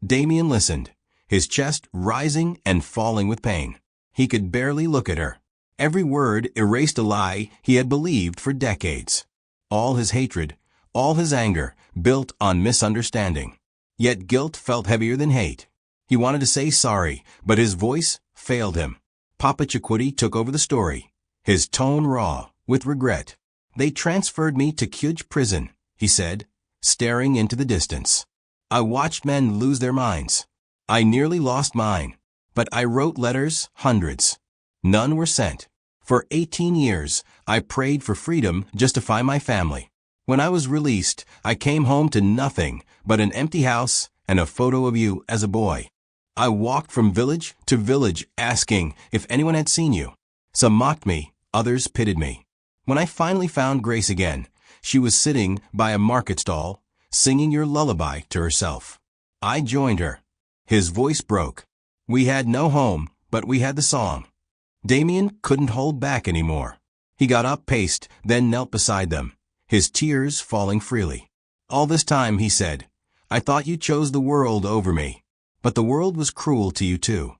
Damien listened, his chest rising and falling with pain. He could barely look at her. Every word erased a lie he had believed for decades. All his hatred, all his anger, built on misunderstanding. Yet guilt felt heavier than hate. He wanted to say sorry, but his voice failed him. Papa Chiquiti took over the story, his tone raw, with regret. "They transferred me to Kyuj prison," he said, staring into the distance. "I watched men lose their minds. I nearly lost mine. But I wrote letters, hundreds. None were sent. For 18 years, I prayed for freedom just to find my family. When I was released, I came home to nothing but an empty house and a photo of you as a boy. I walked from village to village asking if anyone had seen you. Some mocked me, others pitied me. When I finally found Grace again, she was sitting by a market stall, singing your lullaby to herself. I joined her." His voice broke. "We had no home, but we had the song." Damien couldn't hold back anymore. He got up, paced, then knelt beside them, his tears falling freely. "All this time," he said, "I thought you chose the world over me. But the world was cruel to you too."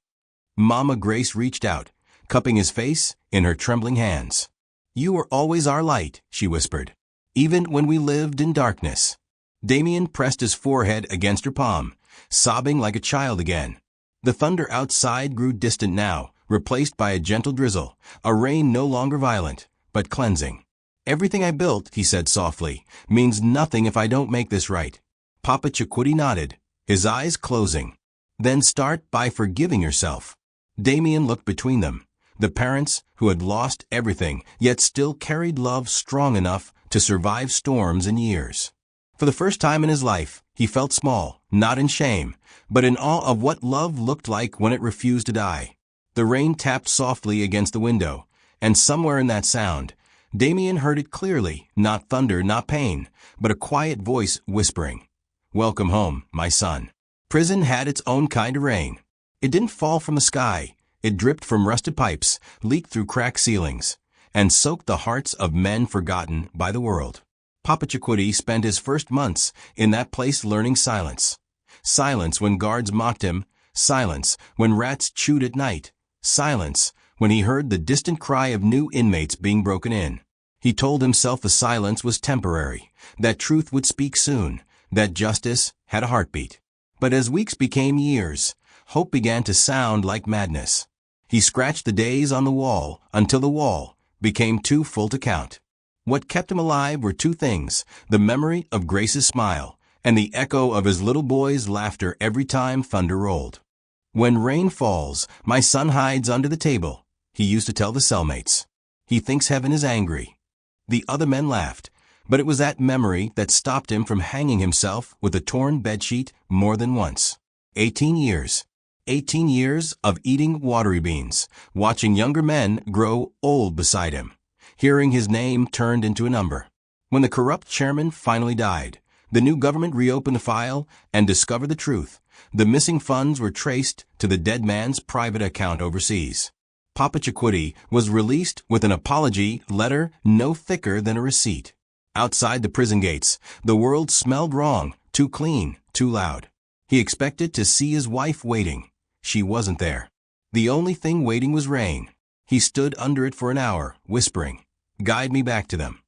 Mama Grace reached out, cupping his face in her trembling hands. "You were always our light," she whispered, "even when we lived in darkness." Damien pressed his forehead against her palm, sobbing like a child again. The thunder outside grew distant now, replaced by a gentle drizzle, a rain no longer violent, but cleansing. "Everything I built," he said softly, "means nothing if I don't make this right." Papa Chiquiti nodded, his eyes closing. "Then start by forgiving yourself." Damien looked between them, the parents who had lost everything, yet still carried love strong enough to survive storms and years. For the first time in his life, he felt small, not in shame, but in awe of what love looked like when it refused to die. The rain tapped softly against the window, and somewhere in that sound, Damien heard it clearly, not thunder, not pain, but a quiet voice whispering, "Welcome home, my son." Prison had its own kind of rain. It didn't fall from the sky. It dripped from rusted pipes, leaked through cracked ceilings, and soaked the hearts of men forgotten by the world. Papa Chiquiti spent his first months in that place learning silence. Silence when guards mocked him, silence when rats chewed at night, silence when he heard the distant cry of new inmates being broken in. He told himself the silence was temporary, that truth would speak soon, that justice had a heartbeat. But as weeks became years, hope began to sound like madness. He scratched the days on the wall until the wall became too full to count. What kept him alive were two things, the memory of Grace's smile and the echo of his little boy's laughter every time thunder rolled. "When rain falls, my son hides under the table," he used to tell the cellmates. "He thinks heaven is angry." The other men laughed, but it was that memory that stopped him from hanging himself with a torn bedsheet more than once. 18 years. 18 years of eating watery beans, watching younger men grow old beside him, hearing his name turned into a number. When the corrupt chairman finally died, the new government reopened the file and discovered the truth. The missing funds were traced to the dead man's private account overseas. Papa Chiquiti was released with an apology letter no thicker than a receipt. Outside the prison gates, the world smelled wrong, too clean, too loud. He expected to see his wife waiting. She wasn't there. The only thing waiting was rain. He stood under it for an hour, whispering, "Guide me back to them."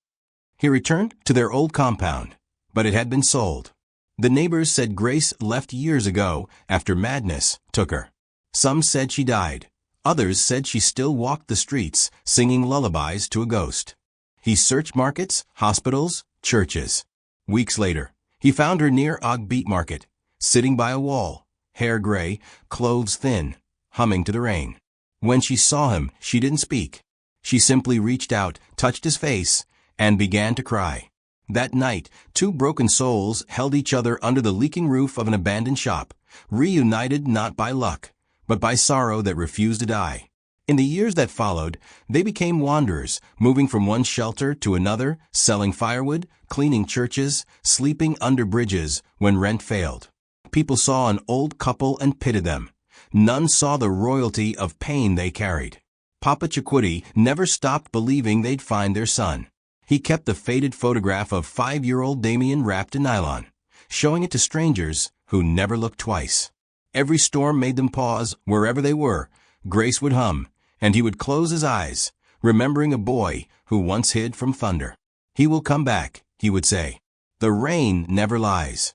He returned to their old compound, but it had been sold. The neighbors said Grace left years ago after madness took her. Some said she died. Others said she still walked the streets, singing lullabies to a ghost. He searched markets, hospitals, churches. Weeks later, he found her near Og Beat Market, sitting by a wall, hair gray, clothes thin, humming to the rain. When she saw him, she didn't speak. She simply reached out, touched his face, and began to cry. That night, two broken souls held each other under the leaking roof of an abandoned shop, reunited not by luck, but by sorrow that refused to die. In the years that followed, they became wanderers, moving from one shelter to another, selling firewood, cleaning churches, sleeping under bridges when rent failed. People saw an old couple and pitied them. None saw the royalty of pain they carried. Papa Chiquiti never stopped believing they'd find their son. He kept the faded photograph of 5-year-old Damien wrapped in nylon, showing it to strangers who never looked twice. Every storm made them pause wherever they were. Grace would hum, and he would close his eyes, remembering a boy who once hid from thunder. "He will come back," he would say. "The rain never lies."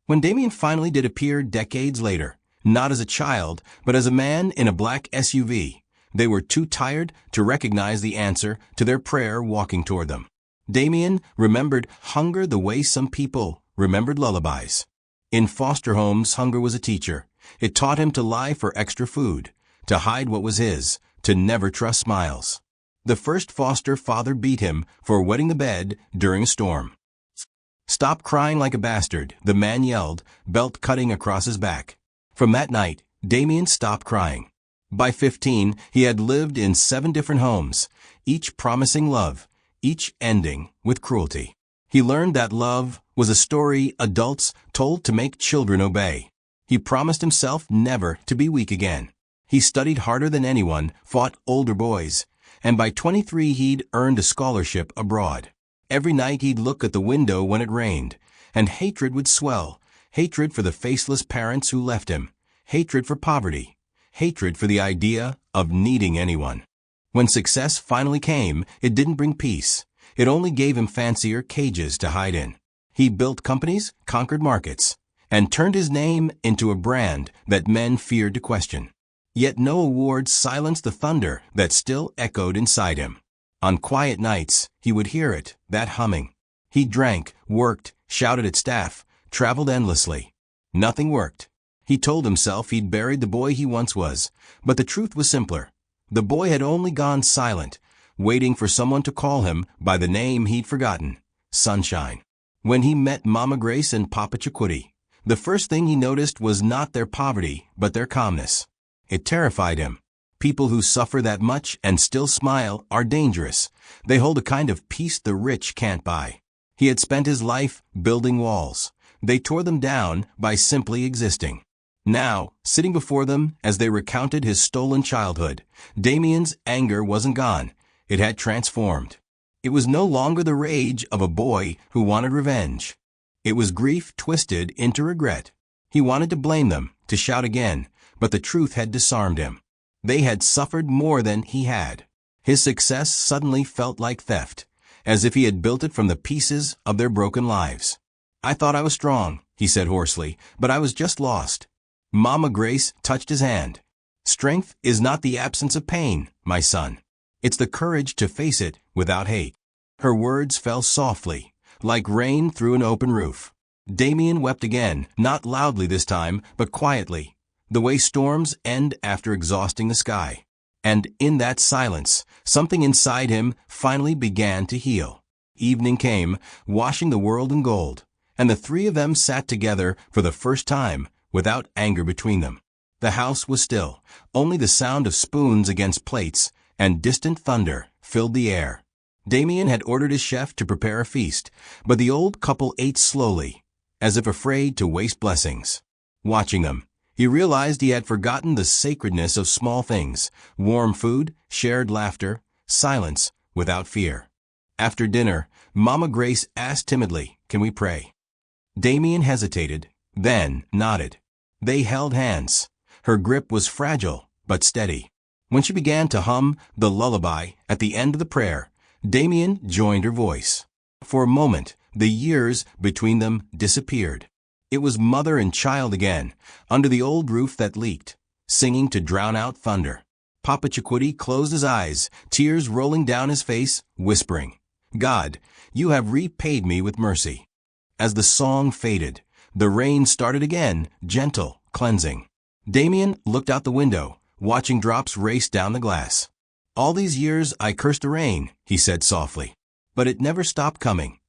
When Damien finally did appear decades later, Not as a child, but as a man in a black SUV. They were too tired to recognize the answer to their prayer walking toward them. Damien remembered hunger the way some people remembered lullabies. In foster homes, hunger was a teacher. It taught him to lie for extra food, to hide what was his, to never trust smiles. The first foster father beat him for wetting the bed during a storm. "Stop crying like a bastard," the man yelled, belt cutting across his back. From that night, Damien stopped crying. By 15, he had lived in 7 different homes, each promising love, each ending with cruelty. He learned that love was a story adults told to make children obey. He promised himself never to be weak again. He studied harder than anyone, fought older boys, and by 23 he'd earned a scholarship abroad. Every night he'd look at the window when it rained, and hatred would swell. Hatred for the faceless parents who left him. Hatred for poverty. Hatred for the idea of needing anyone. When success finally came, it didn't bring peace. It only gave him fancier cages to hide in. He built companies, conquered markets, and turned his name into a brand that men feared to question. Yet no awards silenced the thunder that still echoed inside him. On quiet nights, he would hear it, that humming. He drank, worked, shouted at staff, traveled endlessly. Nothing worked. He told himself he'd buried the boy he once was, but the truth was simpler. The boy had only gone silent, waiting for someone to call him by the name he'd forgotten, Sunshine. When he met Mama Grace and Papa Chiquiti, the first thing he noticed was not their poverty, but their calmness. It terrified him. People who suffer that much and still smile are dangerous. They hold a kind of peace the rich can't buy. He had spent his life building walls. They tore them down by simply existing. Now, sitting before them as they recounted his stolen childhood, Damien's anger wasn't gone. It had transformed. It was no longer the rage of a boy who wanted revenge. It was grief twisted into regret. He wanted to blame them, to shout again, but the truth had disarmed him. They had suffered more than he had. His success suddenly felt like theft, as if he had built it from the pieces of their broken lives. "I thought I was strong," he said hoarsely, "but I was just lost." Mama Grace touched his hand. "Strength is not the absence of pain, my son. It's the courage to face it without hate." Her words fell softly, like rain through an open roof. Damien wept again, not loudly this time, but quietly, the way storms end after exhausting the sky. And in that silence, something inside him finally began to heal. Evening came, washing the world in gold, and the 3 of them sat together for the first time, without anger between them. The house was still. Only the sound of spoons against plates and distant thunder filled the air. Damien had ordered his chef to prepare a feast, but the old couple ate slowly, as if afraid to waste blessings. Watching them, he realized he had forgotten the sacredness of small things: warm food, shared laughter, silence without fear. After dinner, Mama Grace asked timidly, "Can we pray?" Damien hesitated, then nodded. They held hands. Her grip was fragile, but steady. When she began to hum the lullaby at the end of the prayer, Damien joined her voice. For a moment, the years between them disappeared. It was mother and child again, under the old roof that leaked, singing to drown out thunder. Papa Chiquiti closed his eyes, tears rolling down his face, whispering, "God, you have repaid me with mercy." As the song faded, the rain started again, gentle, cleansing. Damien looked out the window, watching drops race down the glass. "All these years I cursed the rain," he said softly, "but it never stopped coming."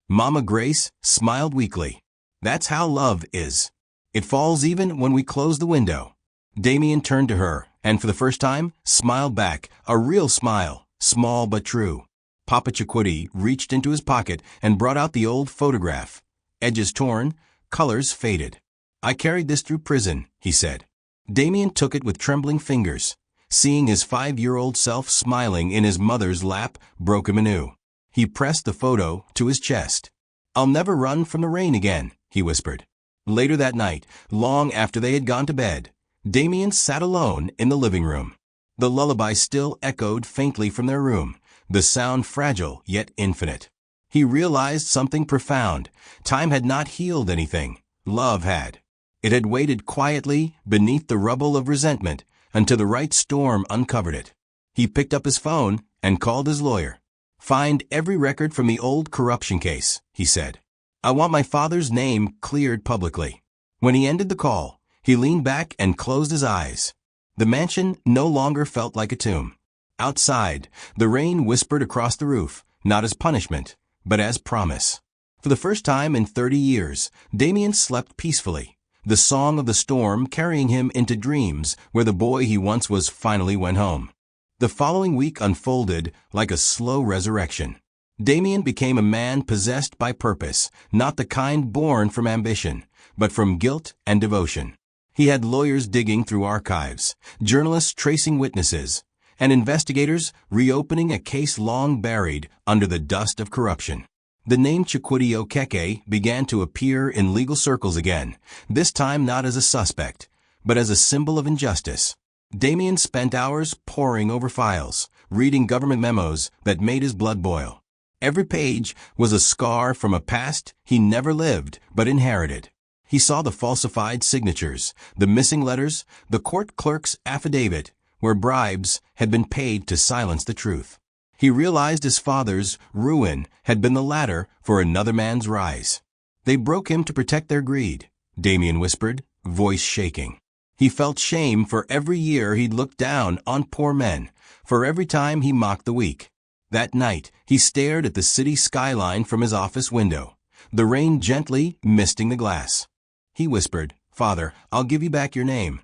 Mama Grace smiled weakly. "That's how love is. It falls even when we close the window." Damien turned to her, and for the first time, smiled back, a real smile, small but true. Papa Chiquiti reached into his pocket and brought out the old photograph. Edges torn, colors faded. "I carried this through prison," he said. Damien took it with trembling fingers. Seeing his 5-year-old self smiling in his mother's lap broke him anew. He pressed the photo to his chest. "I'll never run from the rain again," he whispered. Later that night, long after they had gone to bed, Damien sat alone in the living room. The lullaby still echoed faintly from their room, the sound fragile yet infinite. He realized something profound. Time had not healed anything. Love had. It had waited quietly beneath the rubble of resentment until the right storm uncovered it. He picked up his phone and called his lawyer. "Find every record from the old corruption case," he said. "I want my father's name cleared publicly." When he ended the call, he leaned back and closed his eyes. The mansion no longer felt like a tomb. Outside, the rain whispered across the roof, not as punishment, but as promise. For the first time in 30 years, Damien slept peacefully, the song of the storm carrying him into dreams where the boy he once was finally went home. The following week unfolded like a slow resurrection. Damien became a man possessed by purpose, not the kind born from ambition, but from guilt and devotion. He had lawyers digging through archives, journalists tracing witnesses, and investigators reopening a case long buried under the dust of corruption. The name Chukwudi Okeke began to appear in legal circles again, this time not as a suspect, but as a symbol of injustice. Damien spent hours poring over files, reading government memos that made his blood boil. Every page was a scar from a past he never lived but inherited. He saw the falsified signatures, the missing letters, the court clerk's affidavit, where bribes had been paid to silence the truth. He realized his father's ruin had been the ladder for another man's rise. "They broke him to protect their greed," Damien whispered, voice shaking. He felt shame for every year he'd looked down on poor men, for every time he mocked the weak. That night, he stared at the city skyline from his office window, the rain gently misting the glass. He whispered, "Father, I'll give you back your name."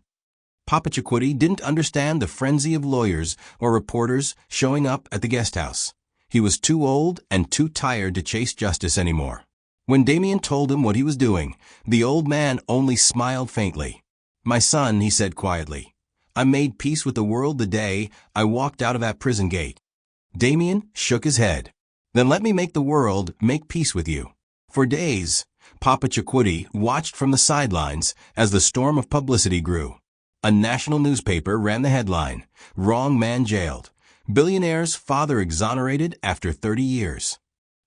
Papa Chukwudi didn't understand the frenzy of lawyers or reporters showing up at the guest house. He was too old and too tired to chase justice anymore. When Damien told him what he was doing, the old man only smiled faintly. "My son," he said quietly, "I made peace with the world the day I walked out of that prison gate." Damien shook his head. "Then let me make the world make peace with you." For days, Papa Chukwudi watched from the sidelines as the storm of publicity grew. A national newspaper ran the headline, "Wrong Man Jailed. Billionaire's Father Exonerated After 30 Years."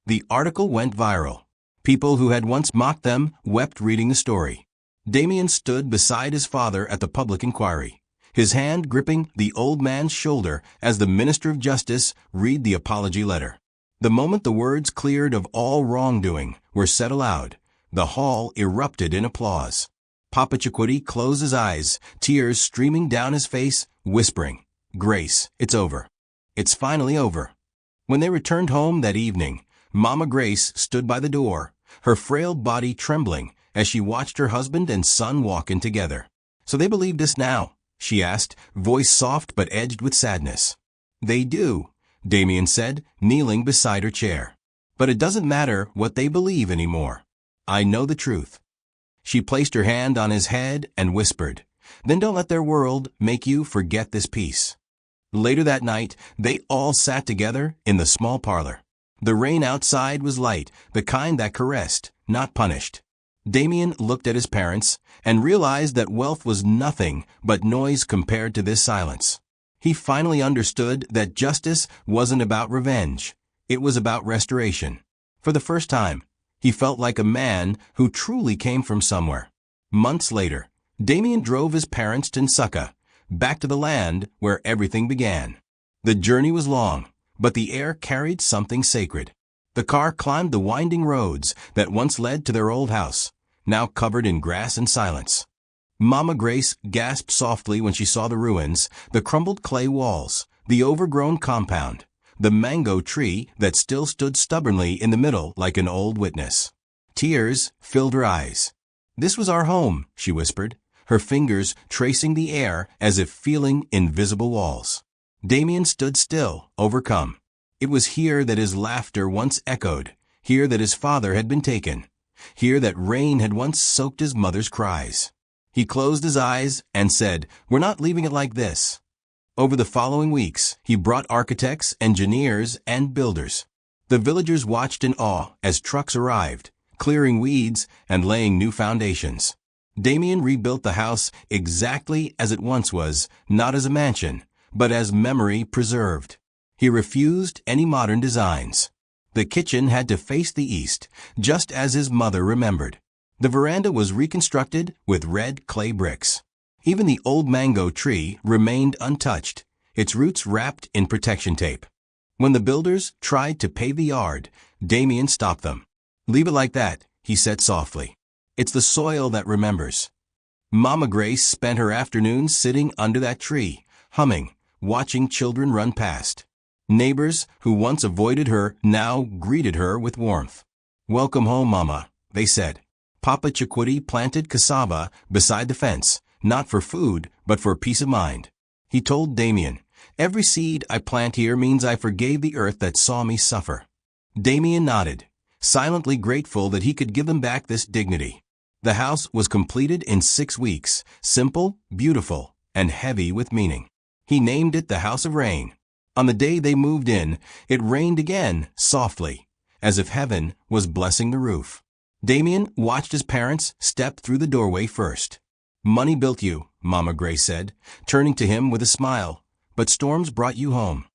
The article went viral. People who had once mocked them wept reading the story. Damien stood beside his father at the public inquiry, his hand gripping the old man's shoulder as the Minister of Justice read the apology letter. The moment the words cleared of all wrongdoing were said aloud, the hall erupted in applause. Papa Chukwudi closed his eyes, tears streaming down his face, whispering, "Grace, it's over. It's finally over." When they returned home that evening, Mama Grace stood by the door, her frail body trembling as she watched her husband and son walk in together. "So they believe this now?" she asked, voice soft but edged with sadness. "They do," Damien said, kneeling beside her chair. "But it doesn't matter what they believe anymore. I know the truth." She placed her hand on his head and whispered, "Then don't let their world make you forget this peace." Later that night, they all sat together in the small parlor. The rain outside was light, the kind that caressed, not punished. Damien looked at his parents and realized that wealth was nothing but noise compared to this silence. He finally understood that justice wasn't about revenge. It was about restoration. For the first time, he felt like a man who truly came from somewhere. Months later, Damien drove his parents to Nsukka, back to the land where everything began. The journey was long, but the air carried something sacred. The car climbed the winding roads that once led to their old house, now covered in grass and silence. Mama Grace gasped softly when she saw the ruins, the crumbled clay walls, the overgrown compound, the mango tree that still stood stubbornly in the middle like an old witness. Tears filled her eyes. "This was our home," she whispered, her fingers tracing the air as if feeling invisible walls. Damien stood still, overcome. It was here that his laughter once echoed, here that his father had been taken, here that rain had once soaked his mother's cries. He closed his eyes and said, "We're not leaving it like this." Over the following weeks, he brought architects, engineers, and builders. The villagers watched in awe as trucks arrived, clearing weeds and laying new foundations. Damien rebuilt the house exactly as it once was, not as a mansion, but as memory preserved. He refused any modern designs. The kitchen had to face the east, just as his mother remembered. The veranda was reconstructed with red clay bricks. Even the old mango tree remained untouched, its roots wrapped in protection tape. When the builders tried to pave the yard, Damien stopped them. "Leave it like that," he said softly. "It's the soil that remembers." Mama Grace spent her afternoons sitting under that tree, humming, watching children run past. Neighbors who once avoided her now greeted her with warmth. "Welcome home, Mama," they said. Papa Chiquiti planted cassava beside the fence, not for food, but for peace of mind. He told Damien, "Every seed I plant here means I forgave the earth that saw me suffer." Damien nodded, silently grateful that he could give them back this dignity. The house was completed in 6 weeks, simple, beautiful, and heavy with meaning. He named it the House of Rain. On the day they moved in, it rained again, softly, as if heaven was blessing the roof. Damien watched his parents step through the doorway first. "Money built you," Mama Grace said, turning to him with a smile, "but storms brought you home."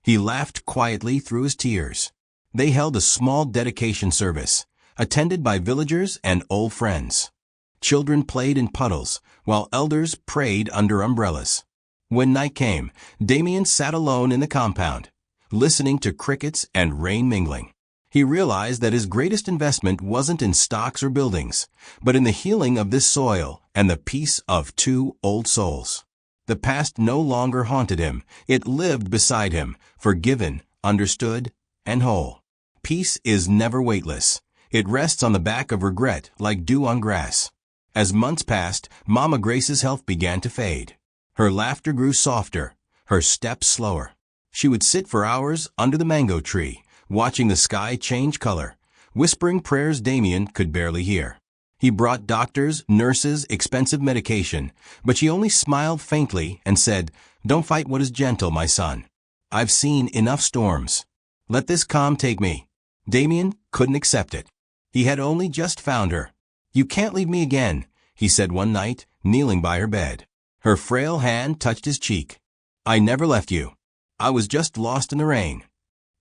He laughed quietly through his tears. They held a small dedication service, attended by villagers and old friends. Children played in puddles, while elders prayed under umbrellas. When night came, Damien sat alone in the compound, listening to crickets and rain mingling. He realized that his greatest investment wasn't in stocks or buildings, but in the healing of this soil and the peace of 2 old souls. The past no longer haunted him. It lived beside him, forgiven, understood, and whole. Peace is never weightless. It rests on the back of regret like dew on grass. As months passed, Mama Grace's health began to fade. Her laughter grew softer, her steps slower. She would sit for hours under the mango tree, watching the sky change color, whispering prayers Damien could barely hear. He brought doctors, nurses, expensive medication, but she only smiled faintly and said, "Don't fight what is gentle, my son. I've seen enough storms. Let this calm take me." Damien couldn't accept it. He had only just found her. "You can't leave me again," he said one night, kneeling by her bed. Her frail hand touched his cheek. "I never left you. I was just lost in the rain."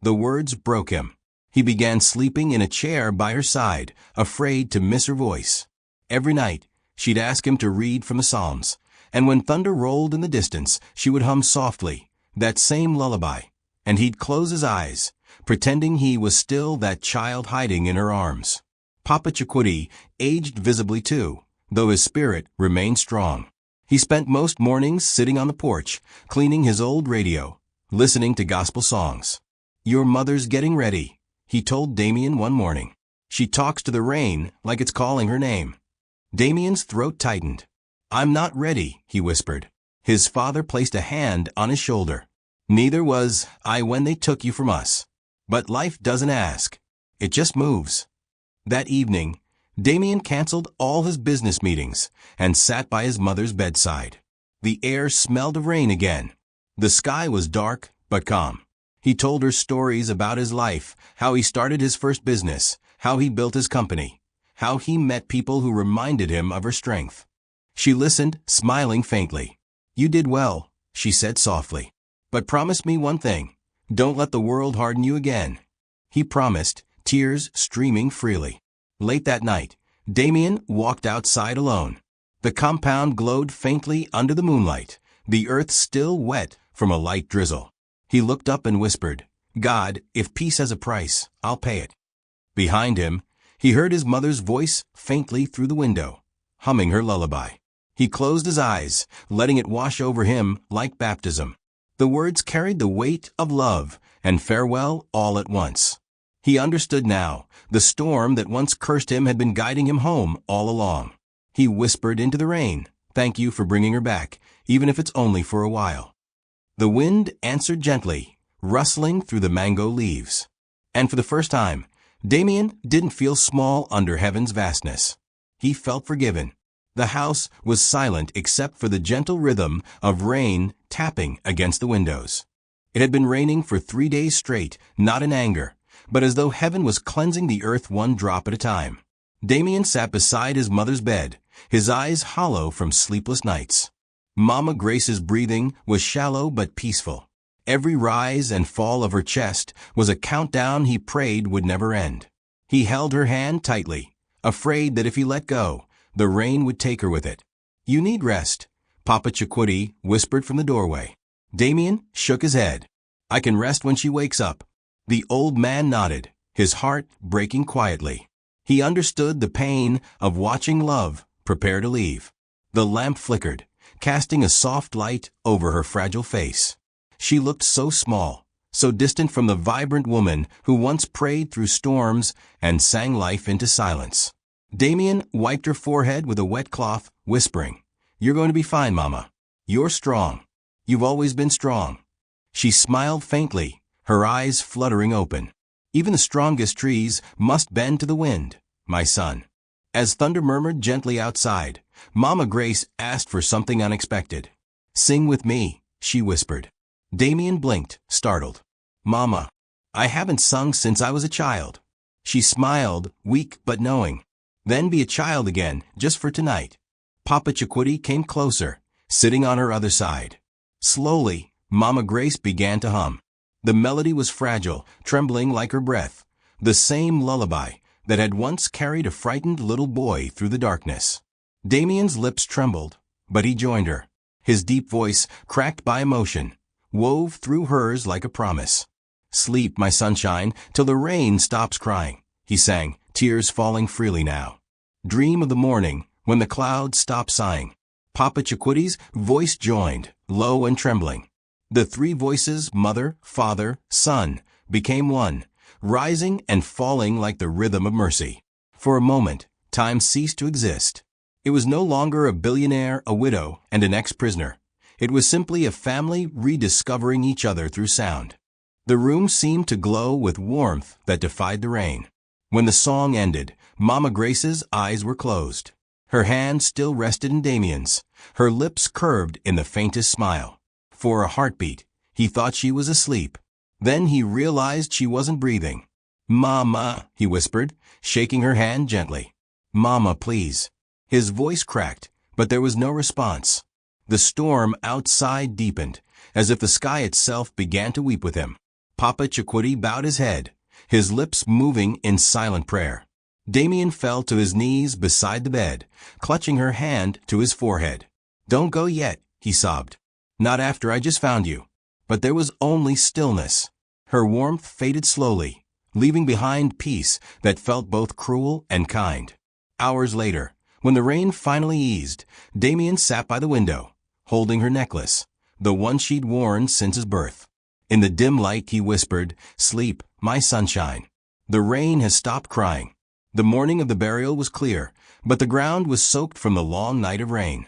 The words broke him. He began sleeping in a chair by her side, afraid to miss her voice. Every night, she'd ask him to read from the Psalms, and when thunder rolled in the distance, she would hum softly, that same lullaby, and he'd close his eyes, pretending he was still that child hiding in her arms. Papa Chiquiti aged visibly too, though his spirit remained strong. He spent most mornings sitting on the porch, cleaning his old radio, listening to gospel songs. "Your mother's getting ready," he told Damien one morning. "She talks to the rain like it's calling her name." Damien's throat tightened. "I'm not ready," he whispered. His father placed a hand on his shoulder. "Neither was I when they took you from us. But life doesn't ask. It just moves." That evening, Damien canceled all his business meetings and sat by his mother's bedside. The air smelled of rain again. The sky was dark but calm. He told her stories about his life, how he started his first business, how he built his company, how he met people who reminded him of her strength. She listened, smiling faintly. "You did well," she said softly. "But promise me one thing. Don't let the world harden you again." He promised, tears streaming freely. Late that night, Damien walked outside alone. The compound glowed faintly under the moonlight, the earth still wet from a light drizzle. He looked up and whispered, "God, if peace has a price, I'll pay it." Behind him, he heard his mother's voice faintly through the window, humming her lullaby. He closed his eyes, letting it wash over him like baptism. The words carried the weight of love and farewell all at once. He understood now. The storm that once cursed him had been guiding him home all along. He whispered into the rain, "Thank you for bringing her back, even if it's only for a while." The wind answered gently, rustling through the mango leaves. And for the first time, Damien didn't feel small under heaven's vastness. He felt forgiven. The house was silent except for the gentle rhythm of rain tapping against the windows. It had been raining for 3 days straight, not in anger, but as though heaven was cleansing the earth one drop at a time. Damien sat beside his mother's bed, his eyes hollow from sleepless nights. Mama Grace's breathing was shallow but peaceful. Every rise and fall of her chest was a countdown he prayed would never end. He held her hand tightly, afraid that if he let go, the rain would take her with it. You need rest, Papa Chiquitty whispered from the doorway. Damien shook his head. I can rest when she wakes up. The old man nodded, his heart breaking quietly. He understood the pain of watching love prepare to leave. The lamp flickered, casting a soft light over her fragile face. She looked so small, so distant from the vibrant woman who once prayed through storms and sang life into silence. Damien wiped her forehead with a wet cloth, whispering, You're going to be fine, Mama. You're strong. You've always been strong. She smiled faintly, her eyes fluttering open. Even the strongest trees must bend to the wind, my son. As thunder murmured gently outside, Mama Grace asked for something unexpected. Sing with me, she whispered. Damien blinked, startled. Mama, I haven't sung since I was a child. She smiled, weak but knowing. Then be a child again, just for tonight. Papa Chiquitty came closer, sitting on her other side. Slowly, Mama Grace began to hum. The melody was fragile, trembling like her breath, the same lullaby that had once carried a frightened little boy through the darkness. Damien's lips trembled, but he joined her. His deep voice, cracked by emotion, wove through hers like a promise. Sleep, my sunshine, till the rain stops crying, he sang, tears falling freely now. Dream of the morning, when the clouds stop sighing. Papa Chiquitty's voice joined, low and trembling. The three voices, mother, father, son, became one, rising and falling like the rhythm of mercy. For a moment, time ceased to exist. It was no longer a billionaire, a widow, and an ex-prisoner. It was simply a family rediscovering each other through sound. The room seemed to glow with warmth that defied the rain. When the song ended, Mama Grace's eyes were closed. Her hand still rested in Damien's, her lips curved in the faintest smile. For a heartbeat, he thought she was asleep. Then he realized she wasn't breathing. Mama, he whispered, shaking her hand gently. Mama, please. His voice cracked, but there was no response. The storm outside deepened, as if the sky itself began to weep with him. Papa Chiquitty bowed his head, his lips moving in silent prayer. Damien fell to his knees beside the bed, clutching her hand to his forehead. Don't go yet, he sobbed. Not after I just found you. But there was only stillness. Her warmth faded slowly, leaving behind peace that felt both cruel and kind. Hours later, when the rain finally eased, Damien sat by the window, holding her necklace, the one she'd worn since his birth. In the dim light he whispered, Sleep, my sunshine. The rain has stopped crying. The morning of the burial was clear, but the ground was soaked from the long night of rain.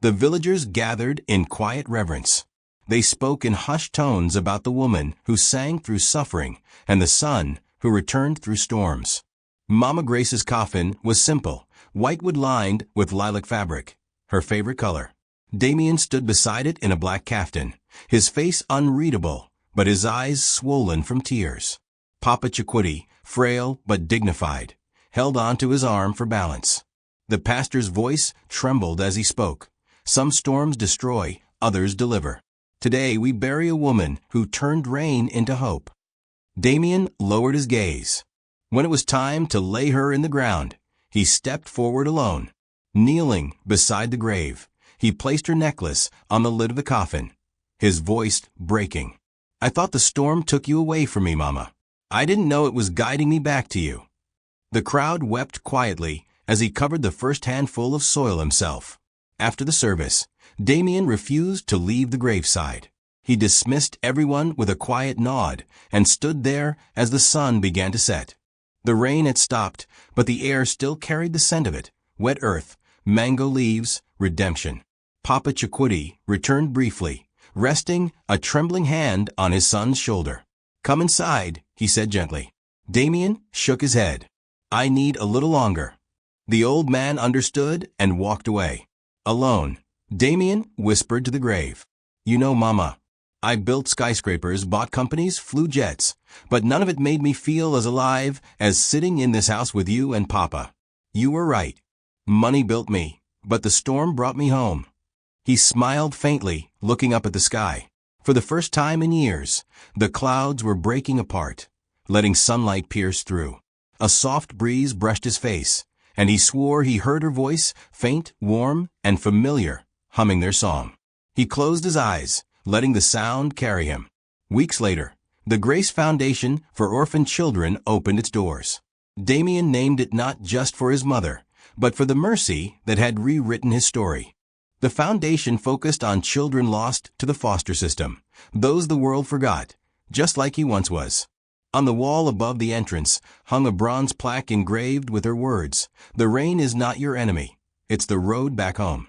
The villagers gathered in quiet reverence. They spoke in hushed tones about the woman who sang through suffering and the son who returned through storms. Mama Grace's coffin was simple, whitewood lined with lilac fabric, her favorite color. Damien stood beside it in a black kaftan, his face unreadable, but his eyes swollen from tears. Papa Chiquitty, frail but dignified, held onto his arm for balance. The pastor's voice trembled as he spoke. Some storms destroy, others deliver. Today we bury a woman who turned rain into hope. Damien lowered his gaze. When it was time to lay her in the ground, he stepped forward alone. Kneeling beside the grave, he placed her necklace on the lid of the coffin, his voice breaking. I thought the storm took you away from me, Mama. I didn't know it was guiding me back to you. The crowd wept quietly as he covered the first handful of soil himself. After the service, Damien refused to leave the graveside. He dismissed everyone with a quiet nod and stood there as the sun began to set. The rain had stopped, but the air still carried the scent of it, wet earth, mango leaves, redemption. Papa Chiquitty returned briefly, resting a trembling hand on his son's shoulder. Come inside, he said gently. Damien shook his head. I need a little longer. The old man understood and walked away. Alone, Damien whispered to the grave. You know, Mama, I built skyscrapers, bought companies, flew jets, but none of it made me feel as alive as sitting in this house with you and Papa. You were right. Money built me, but the storm brought me home. He smiled faintly, looking up at the sky. For the first time in years, the clouds were breaking apart, letting sunlight pierce through. A soft breeze brushed his face, and he swore he heard her voice, faint, warm, and familiar, humming their song. He closed his eyes, letting the sound carry him. Weeks later, the Grace Foundation for Orphan Children opened its doors. Damien named it not just for his mother, but for the mercy that had rewritten his story. The foundation focused on children lost to the foster system, those the world forgot, just like he once was. On the wall above the entrance hung a bronze plaque engraved with her words, "The rain is not your enemy, it's the road back home."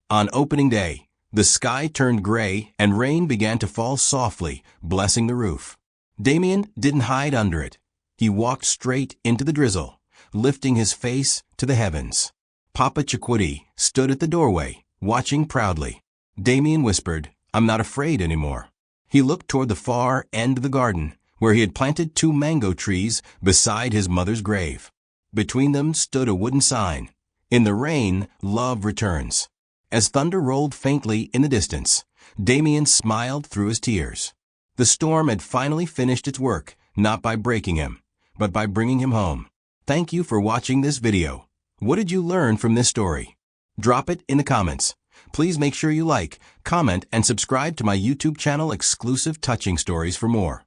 On opening day, the sky turned gray and rain began to fall softly, blessing the roof. Damien didn't hide under it. He walked straight into the drizzle, lifting his face to the heavens. Papa Chiquiti stood at the doorway, watching proudly. Damien whispered, "I'm not afraid anymore." He looked toward the far end of the garden, where he had planted 2 mango trees beside his mother's grave. Between them stood a wooden sign, "In the rain, love returns." As thunder rolled faintly in the distance, Damien smiled through his tears. The storm had finally finished its work, not by breaking him, but by bringing him home. Thank you for watching this video. What did you learn from this story? Drop it in the comments. Please make sure you like, comment, and subscribe to my YouTube channel Exclusive Touching Stories for more.